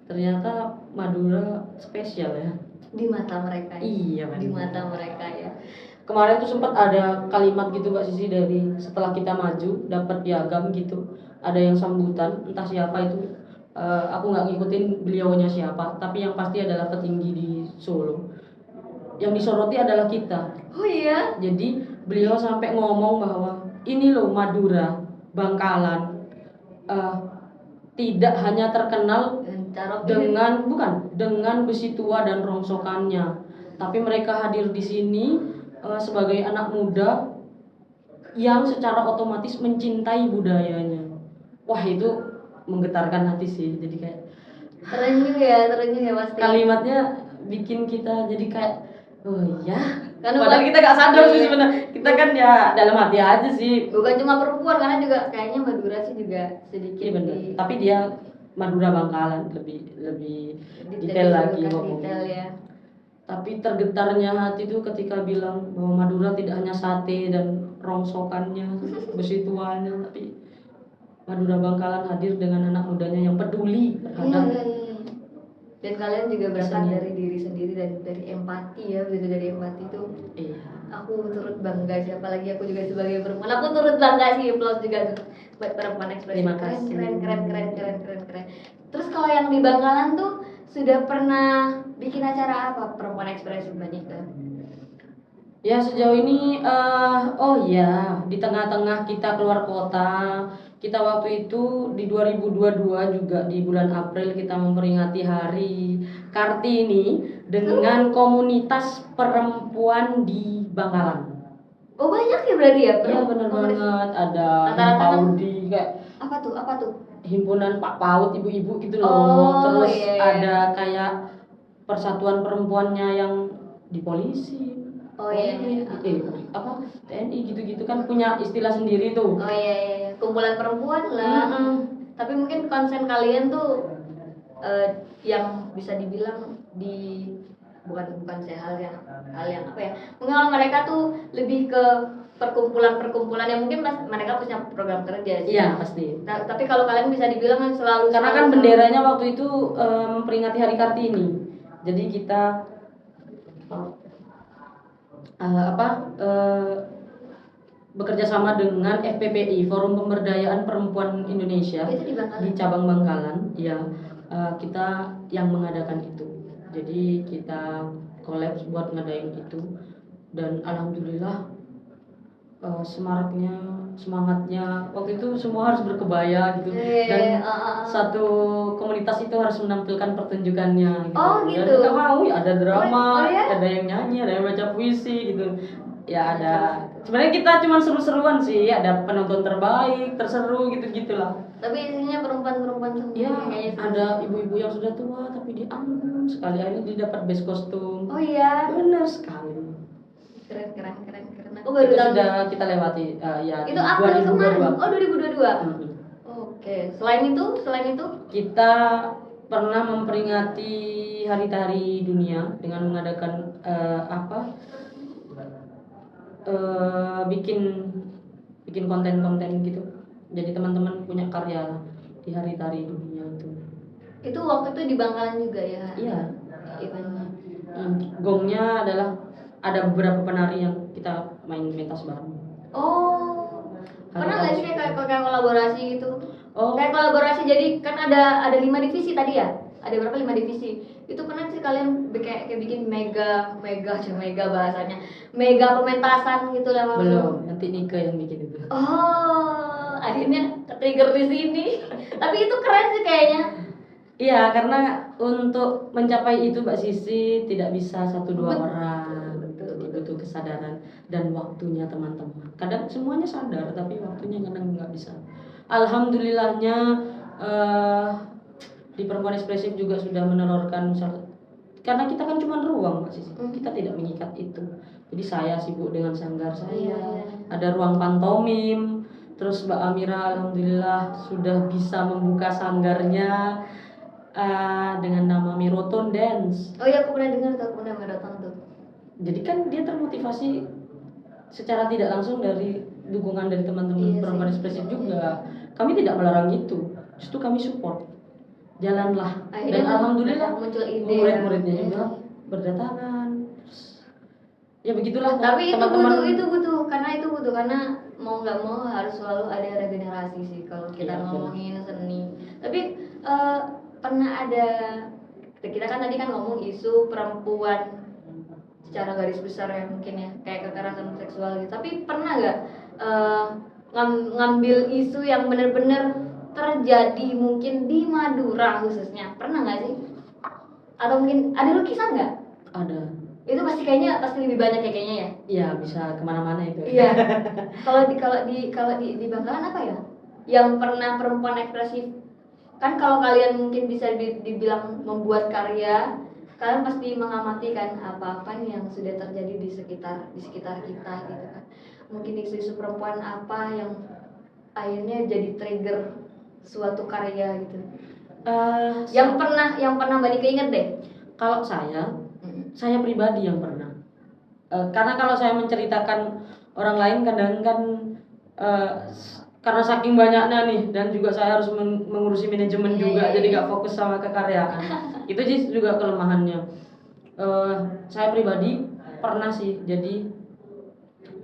ternyata Madura spesial ya Di mata mereka. Iya, Di benar. mata mereka ya. kemarin tuh sempat ada kalimat gitu Mbak Sisi, dari setelah kita maju dapat piagam gitu, ada yang sambutan entah siapa itu, aku nggak ngikutin beliaunya siapa, tapi yang pasti adalah petinggi di Solo. Yang disoroti adalah kita. Oh iya. Jadi beliau sampai ngomong bahwa ini loh Madura, Bangkalan, tidak hanya terkenal dengan besi tua dan rongsokannya, tapi mereka hadir di sini sebagai anak muda yang secara otomatis mencintai budayanya. Wah, itu menggetarkan hati sih. Jadi kayak Keren juga ya pasti. kalimatnya bikin kita jadi kayak oh iya. Karena Padahal kita gak sadar sih sebenarnya. Kita kan ya dalam hati aja sih. bukan cuma perempuan, karena juga kayaknya Madura sih juga sedikit Iya benar. Tapi dia Madura Bangkalan lebih detail lagi ngomongnya. detail ya. Tapi tergetarnya hati itu ketika bilang bahwa Madura tidak hanya sate dan rongsokannya, besi tuanya, tapi Madura Bangkalan hadir dengan anak mudanya yang peduli terhadap Iya. Dan kalian juga berangkat Kesenian. dari diri sendiri, dari empati ya, begitu, dari empati itu. Iya. Aku turut bangga sih, apalagi aku juga sebagai perempuan. Aku turut bangga sih, plus juga buat perempuan ekspresi. Terima kasih. Keren. Terus kalau yang di Bangkalan tuh sudah pernah bikin acara apa perempuan ekspresi Mbak Nika? Ya sejauh ini di tengah-tengah kita keluar kota, kita waktu itu di 2022 juga di bulan April kita memperingati Hari Kartini dengan komunitas perempuan di Bangkalan. Oh banyak ya berarti ya? Iya benar banget, ada Rata-rata kan- Paudi kayak Apa tuh? himpunan Pak PAUD, ibu-ibu gitu loh. Oh, Terus iya. ada kayak persatuan perempuannya yang di polisi. Oh iya. TNI gitu-gitu kan punya istilah sendiri tuh. Oh iya. Kumpulan perempuan lah. Tapi mungkin konsen kalian tuh yang bisa dibilang bukan hal yang apa ya? Mungkin kalau mereka tuh lebih ke perkumpulan yang mungkin mereka punya program kerja sih. Iya pasti. Tapi kalau kalian bisa dibilang kan selalu Karena kan benderanya waktu itu memperingati Hari Kartini. Jadi kita bekerja sama dengan FPPI, Forum Pemberdayaan Perempuan Indonesia, itu di Bangkalan. di cabang Bangkalan. Ya, kita yang mengadakan itu. Jadi kita collab buat ngadain itu, dan alhamdulillah semangatnya waktu itu semua harus berkebaya gitu, dan satu komunitas itu harus menampilkan pertunjukannya gitu. Oh, gitu. Dan kita mau ya ada drama, Oh, ya? ada yang nyanyi, ada yang baca puisi gitu. Ya ada. Sebenarnya kita cuma seru-seruan sih, ada penonton terbaik, terseru gitu-gitulah. Tapi isinya perempuan semua. Ya, kayaknya sih. ada ibu-ibu yang sudah tua tapi dia anggun sekali, akhirnya dia dapat best kostum. Oh iya. Benar sekali. Keren. Aku baru Itu tahu. sudah kita lewati ya Itu di April kemarin. 2022. Oh 2022. Oke. Selain itu Kita pernah memperingati Hari Tari Dunia dengan mengadakan bikin konten-konten gitu. Jadi teman-teman punya karya di Hari Tari Dunia itu. waktu itu di Bangkalan juga ya. Iya. Eventnya. Gongnya adalah ada beberapa penari yang kita main pentas bareng. Oh. Pernah nggak sih kayak kolaborasi gitu? Oh. Kayak kolaborasi, jadi kan ada 5 divisi tadi ya? Ada berapa 5 divisi? Itu pernah sih kalian kayak bikin mega bahasanya. Mega pementasan gitu lah langsung. Belum, nanti Nika yang bikin itu. Oh, akhirnya ke-trigger di sini. Tapi itu keren sih kayaknya. Iya, karena untuk mencapai itu Mbak Sisi tidak bisa 1-2 orang. Betul. butuh kesadaran dan waktunya teman-teman. Kadang semuanya sadar tapi waktunya kadang nggak bisa. Alhamdulillahnya di perempuan ekspresif juga sudah menelurkan karena kita kan cuma ruang Mbak Sisi. Kita tidak mengikat itu. Jadi saya sibuk dengan sanggar saya, ada ruang pantomim. Terus Mbak Amira alhamdulillah sudah bisa membuka sanggarnya dengan nama Miroton Dance. Oh iya, aku pernah dengar tuh, aku pernah datang tuh. Jadi kan dia termotivasi secara tidak langsung dari dukungan dari teman-teman perempuan ekspresif juga. Kami tidak melarang itu, justru kami support. Jalanlah. Akhirnya Dan alhamdulillah muncul ide murid-muridnya juga berdatangan. Ya begitulah. Tapi teman-teman itu butuh karena mau nggak mau harus selalu ada regenerasi sih kalau kita ngomongin seni. Tapi pernah ada, kita kan tadi kan ngomong isu perempuan secara garis besar ya mungkin ya, kayak kekerasan seksual gitu. Tapi pernah nggak ngambil isu yang benar-benar terjadi mungkin di Madura khususnya, pernah nggak sih? Atau mungkin ada lukisan nggak? ada. Itu pasti lebih banyak ya kayaknya ya. Iya, bisa kemana-mana itu. Iya. Kalau di Bangkalan apa ya? Yang pernah perempuan ekspresif, kan kalau kalian mungkin bisa dibilang membuat karya, kalian pasti mengamati kan apa-apa nih yang sudah terjadi di sekitar kita gitu kan. Mungkin isu-isu perempuan apa yang akhirnya jadi trigger suatu karya gitu. Yang pernah Mbak Nika inget deh. Kalau saya pribadi yang pernah. Karena kalau saya menceritakan orang lain kadang kan karena saking banyaknya nih, dan juga saya harus mengurusi manajemen juga, jadi gak fokus sama kekaryaan. Itu sih juga kelemahannya. Saya pribadi pernah sih jadi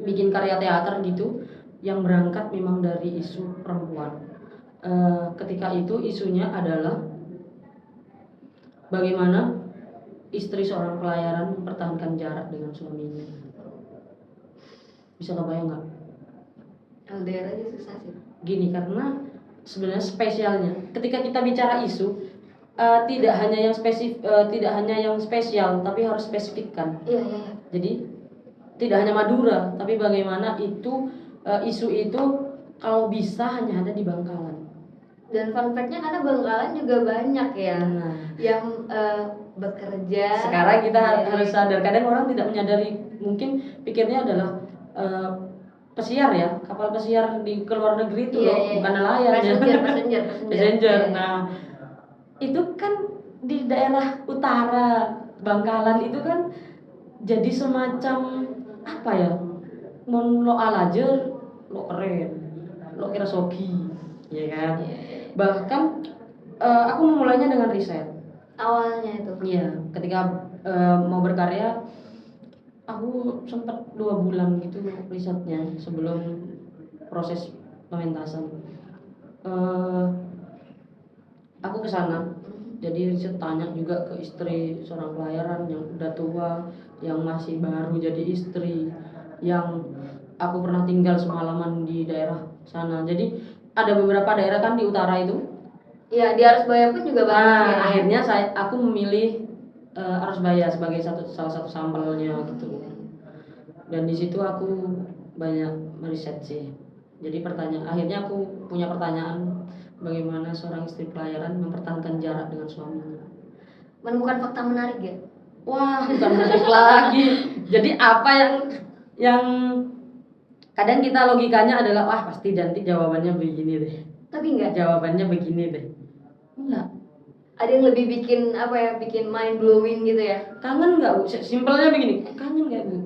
bikin karya teater gitu yang berangkat memang dari isu perempuan. Ketika itu isunya adalah bagaimana istri seorang pelayaran mempertahankan jarak dengan suaminya. Bisa kebayang nggak? LDR aja susah sih. Gini, karena sebenarnya spesialnya ketika kita bicara isu tidak hanya yang spesial tapi harus spesifikkan. Iya. Jadi tidak hanya Madura tapi bagaimana itu isu itu kalau bisa hanya ada di Bangkalan. Dan fun fact-nya karena Bangkalan juga banyak ya yang bekerja. Sekarang kita harus sadar, kadang orang tidak menyadari, mungkin pikirnya adalah pesiar ya, kapal pesiar di luar negeri itu bukan nelayan ya. Passenger. Nah, itu kan di daerah utara Bangkalan itu kan jadi semacam apa ya? Mon lo alajer, lo keren, lo kira sogi, ya kan? Bahkan aku memulainya dengan riset. Awalnya itu. Iya, ketika mau berkarya, aku sempat 2 bulan gitu risetnya sebelum proses pementasan. Aku ke sana, jadi riset tanya juga ke istri seorang pelayaran yang udah tua, yang masih baru jadi istri, yang aku pernah tinggal semalaman di daerah sana. Jadi ada beberapa daerah kan di utara itu. Iya, di Arusbaya pun juga banyak. Akhirnya aku memilih Arusbaya sebagai salah satu sampelnya gitu. Dan di situ aku banyak meriset sih. Jadi akhirnya aku punya pertanyaan, bagaimana seorang istri pelayaran mempertahankan jarak dengan suaminya. Menemukan fakta menarik ya? Wah, bukan menarik lagi. Jadi apa yang kadang kita logikanya adalah wah pasti nanti jawabannya begini deh. Tapi enggak. Jawabannya begini deh. Enggak. Ada yang lebih bikin mind blowing gitu ya? Kangen nggak Bu? Simpelnya begini. Kangen nggak Bu?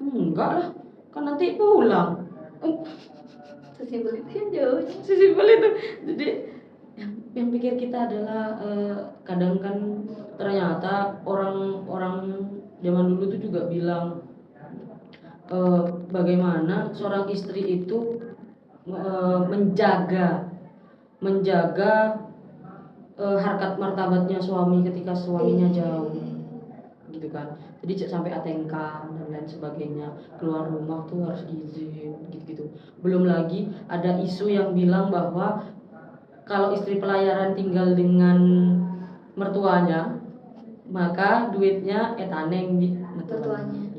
Enggak lah. Kan nanti pulang. Sesimpel itu ya jauh. Sesimpel itu. Jadi yang pikir kita adalah kadang kan ternyata orang-orang zaman dulu tuh juga bilang bagaimana seorang istri itu menjaga harkat martabatnya suami ketika suaminya jauh gitu kan. Jadi sampai ATK dan lain sebagainya, keluar rumah tuh harus izin gitu-gitu. Belum lagi ada isu yang bilang bahwa kalau istri pelayaran tinggal dengan mertuanya maka duitnya etaneng di mertuanya.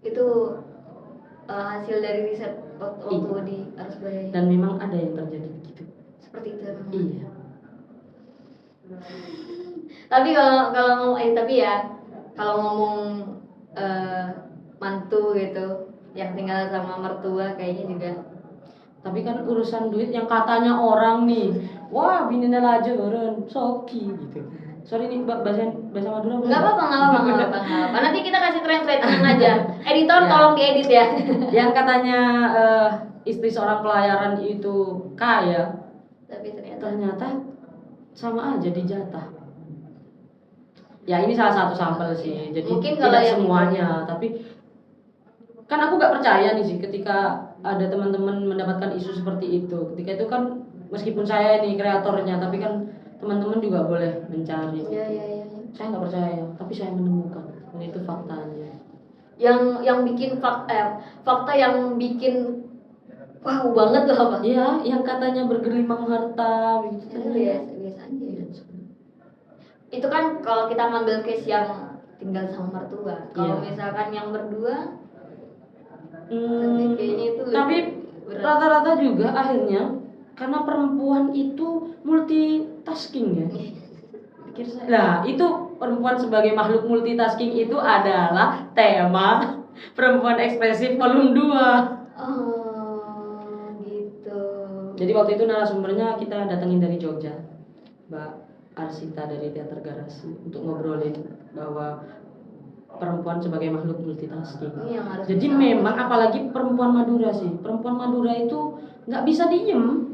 Itu hasil dari riset waktu di Arus Baya. Dan memang ada yang terjadi begitu. Seperti itu memang. Iya. Tapi kalau ngomong kalau ngomong mantu gitu yang tinggal sama mertua kayaknya juga. Tapi kan urusan duit yang katanya orang nih, wah bininya aja orang soki gitu. Sorry nih bahasa Madura boleh? Nggak apa-apa. Nanti kita kasih translate aja. Editor Ya. tolong diedit ya. Yang katanya istri seorang pelayaran itu kaya, Tapi ternyata sama aja dijatah. Ya ini salah satu sampel sih, jadi Mungkin kalau tidak yang semuanya, tapi kan aku gak percaya nih sih ketika ada teman-teman mendapatkan isu seperti itu. Ketika itu kan meskipun saya ini kreatornya, tapi kan teman-teman juga boleh mencari. Iya. Saya nggak percaya, tapi saya menemukan, dan itu faktanya. Yang bikin fakta yang bikin wow banget tuh apa? Iya, yang katanya bergelimang harta gitu. Biasa aja. Itu kan kalau kita ngambil case yang tinggal sama mertua. Kalau Iya. misalkan yang berdua, kayaknya itu Tapi berat. rata-rata juga akhirnya karena perempuan itu multitasking ya. Pikir saya. Nah, itu perempuan sebagai makhluk multitasking itu adalah tema perempuan ekspresif volume 2. Oh, gitu. Jadi waktu itu narasumbernya kita datengin dari Jogja, Mbak Arsita dari Teater Garasi, untuk ngobrolin bahwa perempuan sebagai makhluk multitasking. Ini yang harus Jadi bisa. memang apalagi perempuan Madura sih, perempuan Madura itu nggak bisa diem.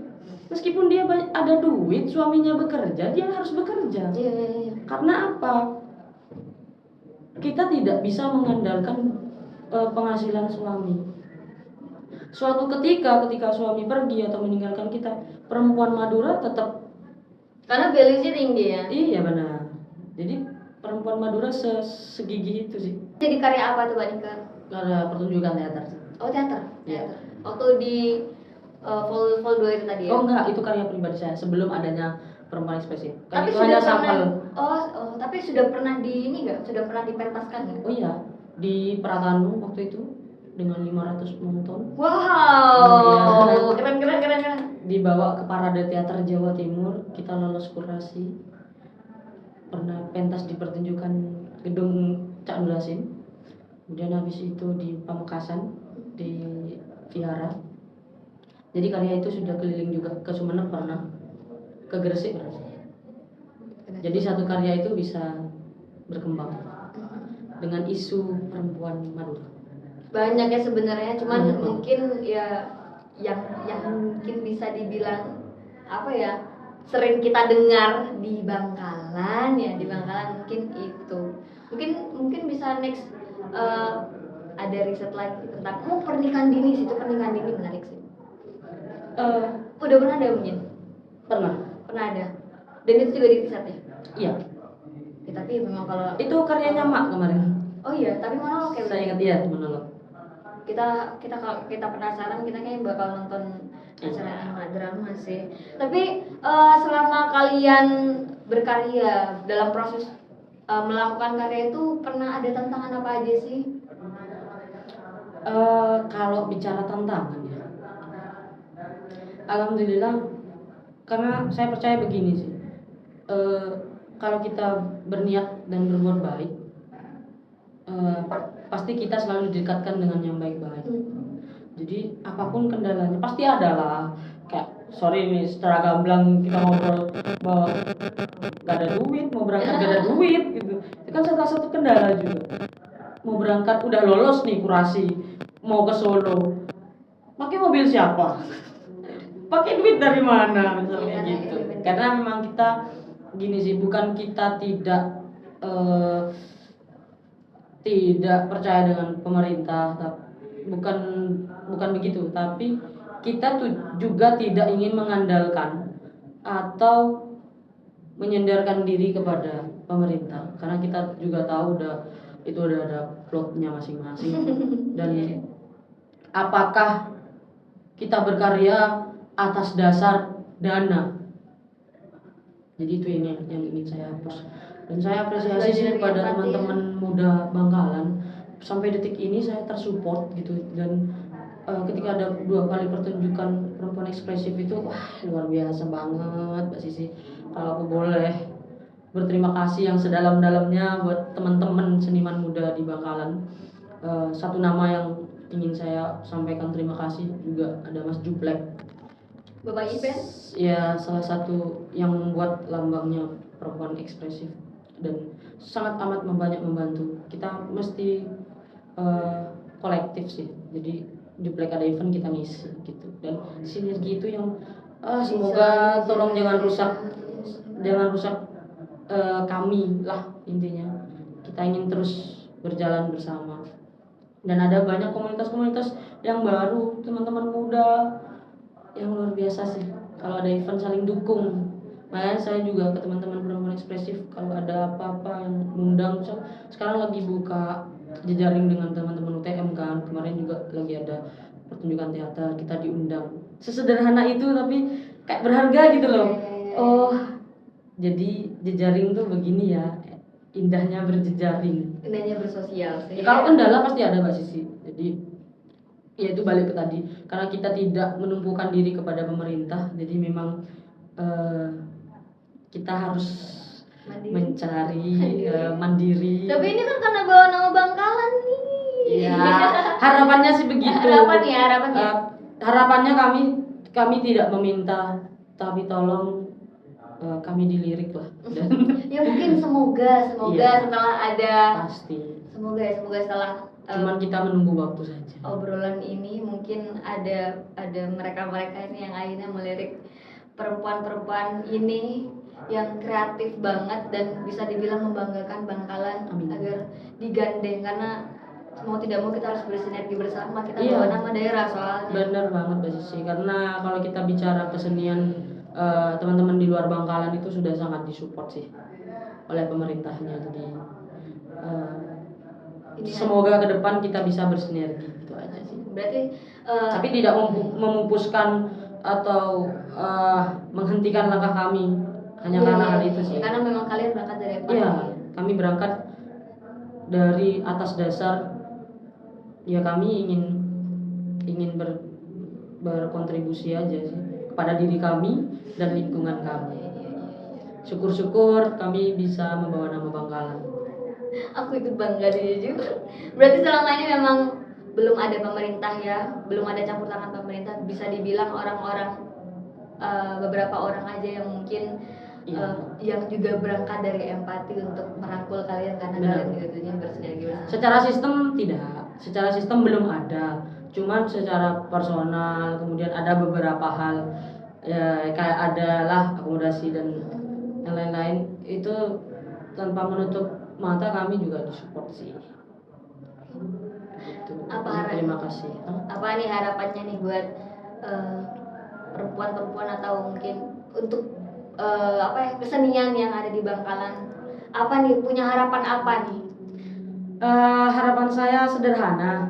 Meskipun dia ada duit, suaminya bekerja, dia harus bekerja. Iya. Karena apa? Kita tidak bisa mengandalkan penghasilan suami. Suatu ketika suami pergi atau meninggalkan kita, perempuan Madura tetap. Karena values-nya tinggi ya. Iya benar. Jadi perempuan Madura segigih itu sih. Jadi karya apa tuh Mbak Nika? Ada pertunjukan teater. Oh, teater. Iya. Waktu di vol 2 itu tadi ya. Oh enggak, itu karya pribadi saya sebelum adanya perempuan ekspresif. Kan Tapi itu hanya sampel. tapi sudah pernah di ini nggak? Sudah pernah dipentaskan nggak? Oh iya, di Pratanu waktu itu dengan 500 penonton. Wow, Iya. keren. Dibawa ke Parade Teater Jawa Timur, kita lolos kurasi. Pernah pentas di pertunjukan gedung Cak Nurasin. Kemudian habis itu di Pamekasan, di Vihara. Jadi karya itu sudah keliling juga ke Sumeneb pernah, ke Gresik pernah. Jadi satu karya itu bisa berkembang dengan isu perempuan Madura. Banyak ya sebenarnya, cuman Banyak. mungkin ya yang mungkin bisa dibilang apa ya, sering kita dengar di Bangkalan mungkin itu. Mungkin bisa next ada riset lagi tentang pernikahan dini sih, itu pernikahan dini menarik sih. Udah pernah ada mungkin? Pernah. Pernah ada. Dan itu juga di riset ya? Iya. Ya, tapi memang kalau Itu karyanya Mak kemarin. oh iya, tapi monolog ya. Saya ingat iya monolog. Kita kalau kita penasaran, kita kayaknya bakal nonton acara drama sih. Tapi selama kalian berkarya dalam proses melakukan karya itu pernah ada tantangan apa aja sih? Kalau bicara tantangan ya, alhamdulillah, karena saya percaya begini sih, kalau kita berniat dan berbuat baik, pasti kita selalu didekatkan dengan yang baik-baik. Jadi apapun kendalanya pasti ada lah. Kayak sorry nih, secara gamblang kita ngobrol bahwa gak ada duit, mau berangkat gak ada duit gitu. Itu kan salah satu kendala juga. Mau berangkat udah lolos nih kurasi, mau ke Solo, pakai mobil siapa? Pakai duit dari mana misalnya gitu. Karena memang kita gini sih, bukan kita tidak percaya dengan pemerintah, bukan begitu, tapi kita tuh juga tidak ingin mengandalkan atau menyandarkan diri kepada pemerintah, karena kita juga tahu itu udah ada plotnya masing-masing. Dan apakah kita berkarya atas dasar dana? Jadi itu ini yang ingin saya hapus. Dan saya apresiasi sih kepada teman-teman muda Bangkalan sampai detik ini saya tersupport gitu. Dan ketika ada 2 kali pertunjukan perempuan ekspresif itu, wah luar biasa banget Mbak Sisi. Kalau aku boleh berterima kasih yang sedalam-dalamnya buat teman-teman seniman muda di Bangkalan. Satu nama yang ingin saya sampaikan terima kasih juga ada Mas Juplek. Bapak Ipen? Ya, salah satu yang membuat lambangnya perempuan ekspresif dan sangat amat banyak membantu. Kita mesti kolektif sih. Jadi Juplek ada event kita ngisi gitu. Dan sinergi itu yang semoga tolong jangan rusak kami lah intinya. Kita ingin terus berjalan bersama. Dan ada banyak komunitas-komunitas yang baru, teman-teman muda yang luar biasa sih. Kalau ada event saling dukung. Makanya saya juga ke teman-teman perempuan ekspresif kalau ada apa-apa yang mengundang. Sekarang lagi buka jejaring dengan teman-teman UTM kan. Kemarin juga lagi ada pertunjukan teater, kita diundang. Sesederhana itu tapi kayak berharga gitu loh. Oh, jadi jejaring tuh begini ya. Indahnya berjejaring. Indahnya bersosial sih. Ya, kalau kendala pasti ada Mbak Sisi. Jadi ya itu balik ke tadi, karena kita tidak menumpukan diri kepada pemerintah, jadi memang kita harus mencari mandiri. Tapi ini kan karena bawa nama Bangkalan nih. Ya, harapannya sih begitu. Harapannya kami tidak meminta, tapi tolong kami dilirik lah. Dan ya mungkin semoga iya, setelah ada pasti. Semoga setelah Cuman kita menunggu waktu saja. Obrolan ini mungkin ada mereka ini yang akhirnya melirik perempuan-perempuan ini yang kreatif banget dan bisa dibilang membanggakan Bangkalan. Amin. Agar digandeng, karena mau tidak mau kita harus bersinergi bersama, kita bawa nama daerah soalnya. Bener banget Mbak Sisi, karena kalau kita bicara kesenian teman-teman di luar Bangkalan itu sudah sangat disupport sih oleh pemerintahnya. Jadi semoga ke depan kita bisa bersinergi, itu aja sih. Berarti tapi tidak memupuskan atau menghentikan langkah kami hanya karena hal itu sih. Karena memang kalian berangkat dari empati. Iya, kami berangkat dari atas dasar ya kami ingin berkontribusi aja sih kepada diri kami dan lingkungan kami. Syukur-syukur kami bisa membawa nama Bangkalan. Aku ikut bangga sih jujur. Berarti selama ini memang belum ada pemerintah ya, belum ada campur tangan pemerintah. Bisa dibilang orang-orang beberapa orang aja yang mungkin yang juga berangkat dari empati untuk merangkul kalian karena kalian juga bersinergi bersama. Secara sistem belum ada. Cuman secara personal kemudian ada beberapa hal ya, kayak adalah akomodasi dan yang lain-lain itu tanpa menutup mata kami juga disupport sih. Gitu. Terima kasih. Apa nih harapannya nih buat perempuan-perempuan atau mungkin untuk kesenian yang ada di Bangkalan? Apa nih, punya harapan apa nih? Harapan saya sederhana.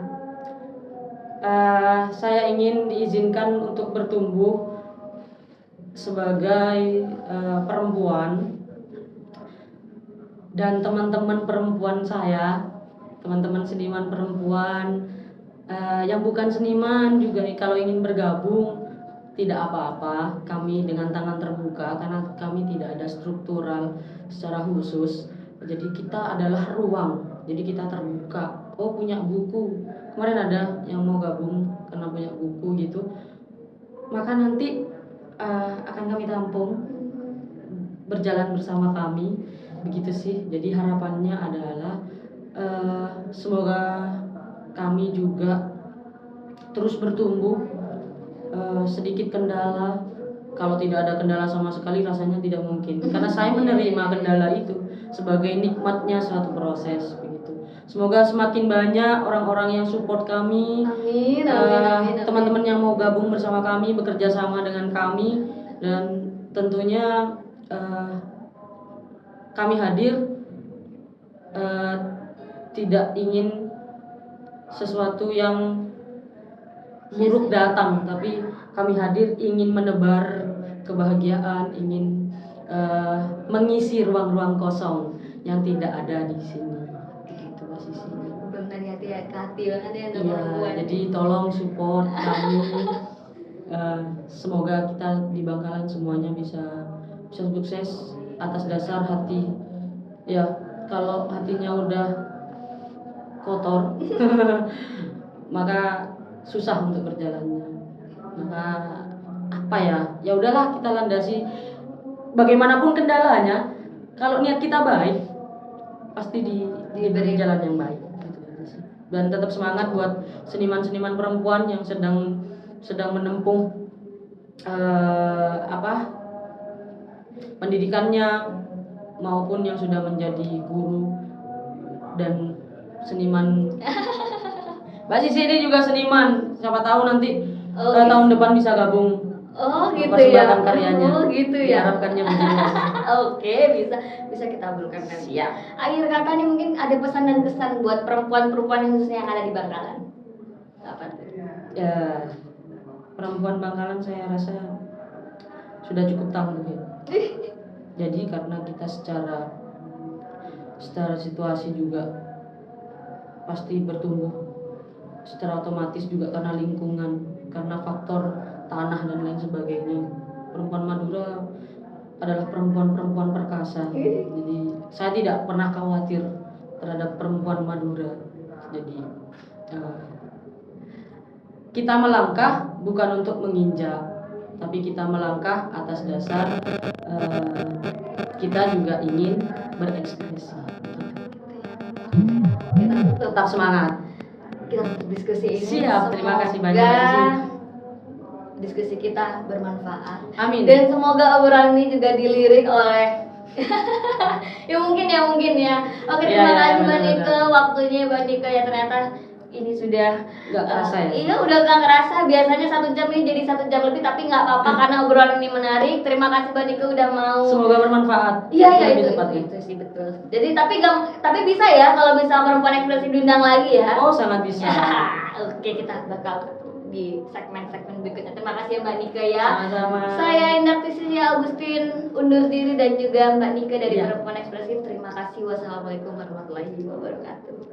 Saya ingin diizinkan untuk bertumbuh sebagai perempuan, dan teman-teman perempuan saya, teman-teman seniman perempuan yang bukan seniman juga kalau ingin bergabung tidak apa-apa, kami dengan tangan terbuka karena kami tidak ada struktural secara khusus. Jadi kita adalah ruang, jadi kita terbuka. Oh, punya buku, kemarin ada yang mau gabung karena punya buku gitu, maka nanti akan kami tampung, berjalan bersama kami, begitu sih. Jadi harapannya adalah semoga kami juga terus bertumbuh. Sedikit kendala, kalau tidak ada kendala sama sekali rasanya tidak mungkin, karena saya menerima kendala itu sebagai nikmatnya suatu proses begitu. Semoga semakin banyak orang-orang yang support kami. Amin. Teman-teman yang mau gabung bersama kami, bekerja sama dengan kami, dan tentunya kami hadir tidak ingin sesuatu yang buruk datang, tapi kami hadir ingin menebar kebahagiaan, ingin mengisi ruang-ruang kosong yang tidak ada di sini. Begitu posisinya. Benar ya, kayak ke hati banget ya untuk Iya, perempuan. jadi tolong support kami. Semoga kita di Bangkalan semuanya bisa sukses atas dasar hati. Ya, kalau hatinya udah kotor, maka susah untuk berjalannya. Maka apa ya? Ya udahlah, kita landasi bagaimanapun kendalanya. Kalau niat kita baik, pasti diberi jalan yang baik. Gitu aja sih. Dan tetap semangat buat seniman-seniman perempuan yang sedang menempuh pendidikannya, maupun yang sudah menjadi guru dan seniman. Mbak Sisi ini juga seniman, siapa tahu nanti tahun depan bisa gabung gitu ya. mempersembahkan karyanya. Gitu ya. Diharapkannya begitu. Oke, bisa kita kabulkan nanti. Akhir kata nih, mungkin ada pesan dan kesan buat perempuan-perempuan khususnya yang ada di Bangkalan. Apa tuh? Ya, perempuan Bangkalan saya rasa sudah cukup tangguh ya. Jadi karena kita secara situasi juga pasti bertumbuh, secara otomatis juga karena lingkungan, karena faktor tanah dan lain sebagainya. Perempuan Madura adalah perempuan-perempuan perkasa. Jadi saya tidak pernah khawatir terhadap perempuan Madura. Jadi kita melangkah bukan untuk menginjak, tapi kita melangkah atas dasar kita juga ingin berekspresi. Kita Tetap semangat. kita tutup diskusi ini. Siap, terima kasih banyak, Semoga Mbak Sisi. diskusi kita bermanfaat. Amin. Dan semoga obrolan ini juga dilirik oleh ya mungkin ya. Oke, terima Iya, kasih Mbak benar-benar. Nika, waktunya Mbak Nika ya, ternyata ini sudah Nggak kerasa ya? Iya, udah gak kerasa. Biasanya 1 jam ini jadi 1 jam lebih, tapi nggak apa-apa karena obrolan ini menarik. Terima kasih Mbak Nika udah mau. Semoga bermanfaat. Iya Lebih itu tepatnya. itu sih betul. Jadi tapi bisa ya kalau bisa perempuan ekspresi diundang lagi ya. Oh, sangat bisa. Oke, kita bakal ketemu di segmen-segmen berikutnya. Terima kasih ya Mbak Nika ya. Sama-sama. Saya Indah Tisya Agustin undur diri, dan juga Mbak Nika dari Iya. Perempuan Ekspresif. Terima kasih. Wassalamualaikum warahmatullahi wabarakatuh.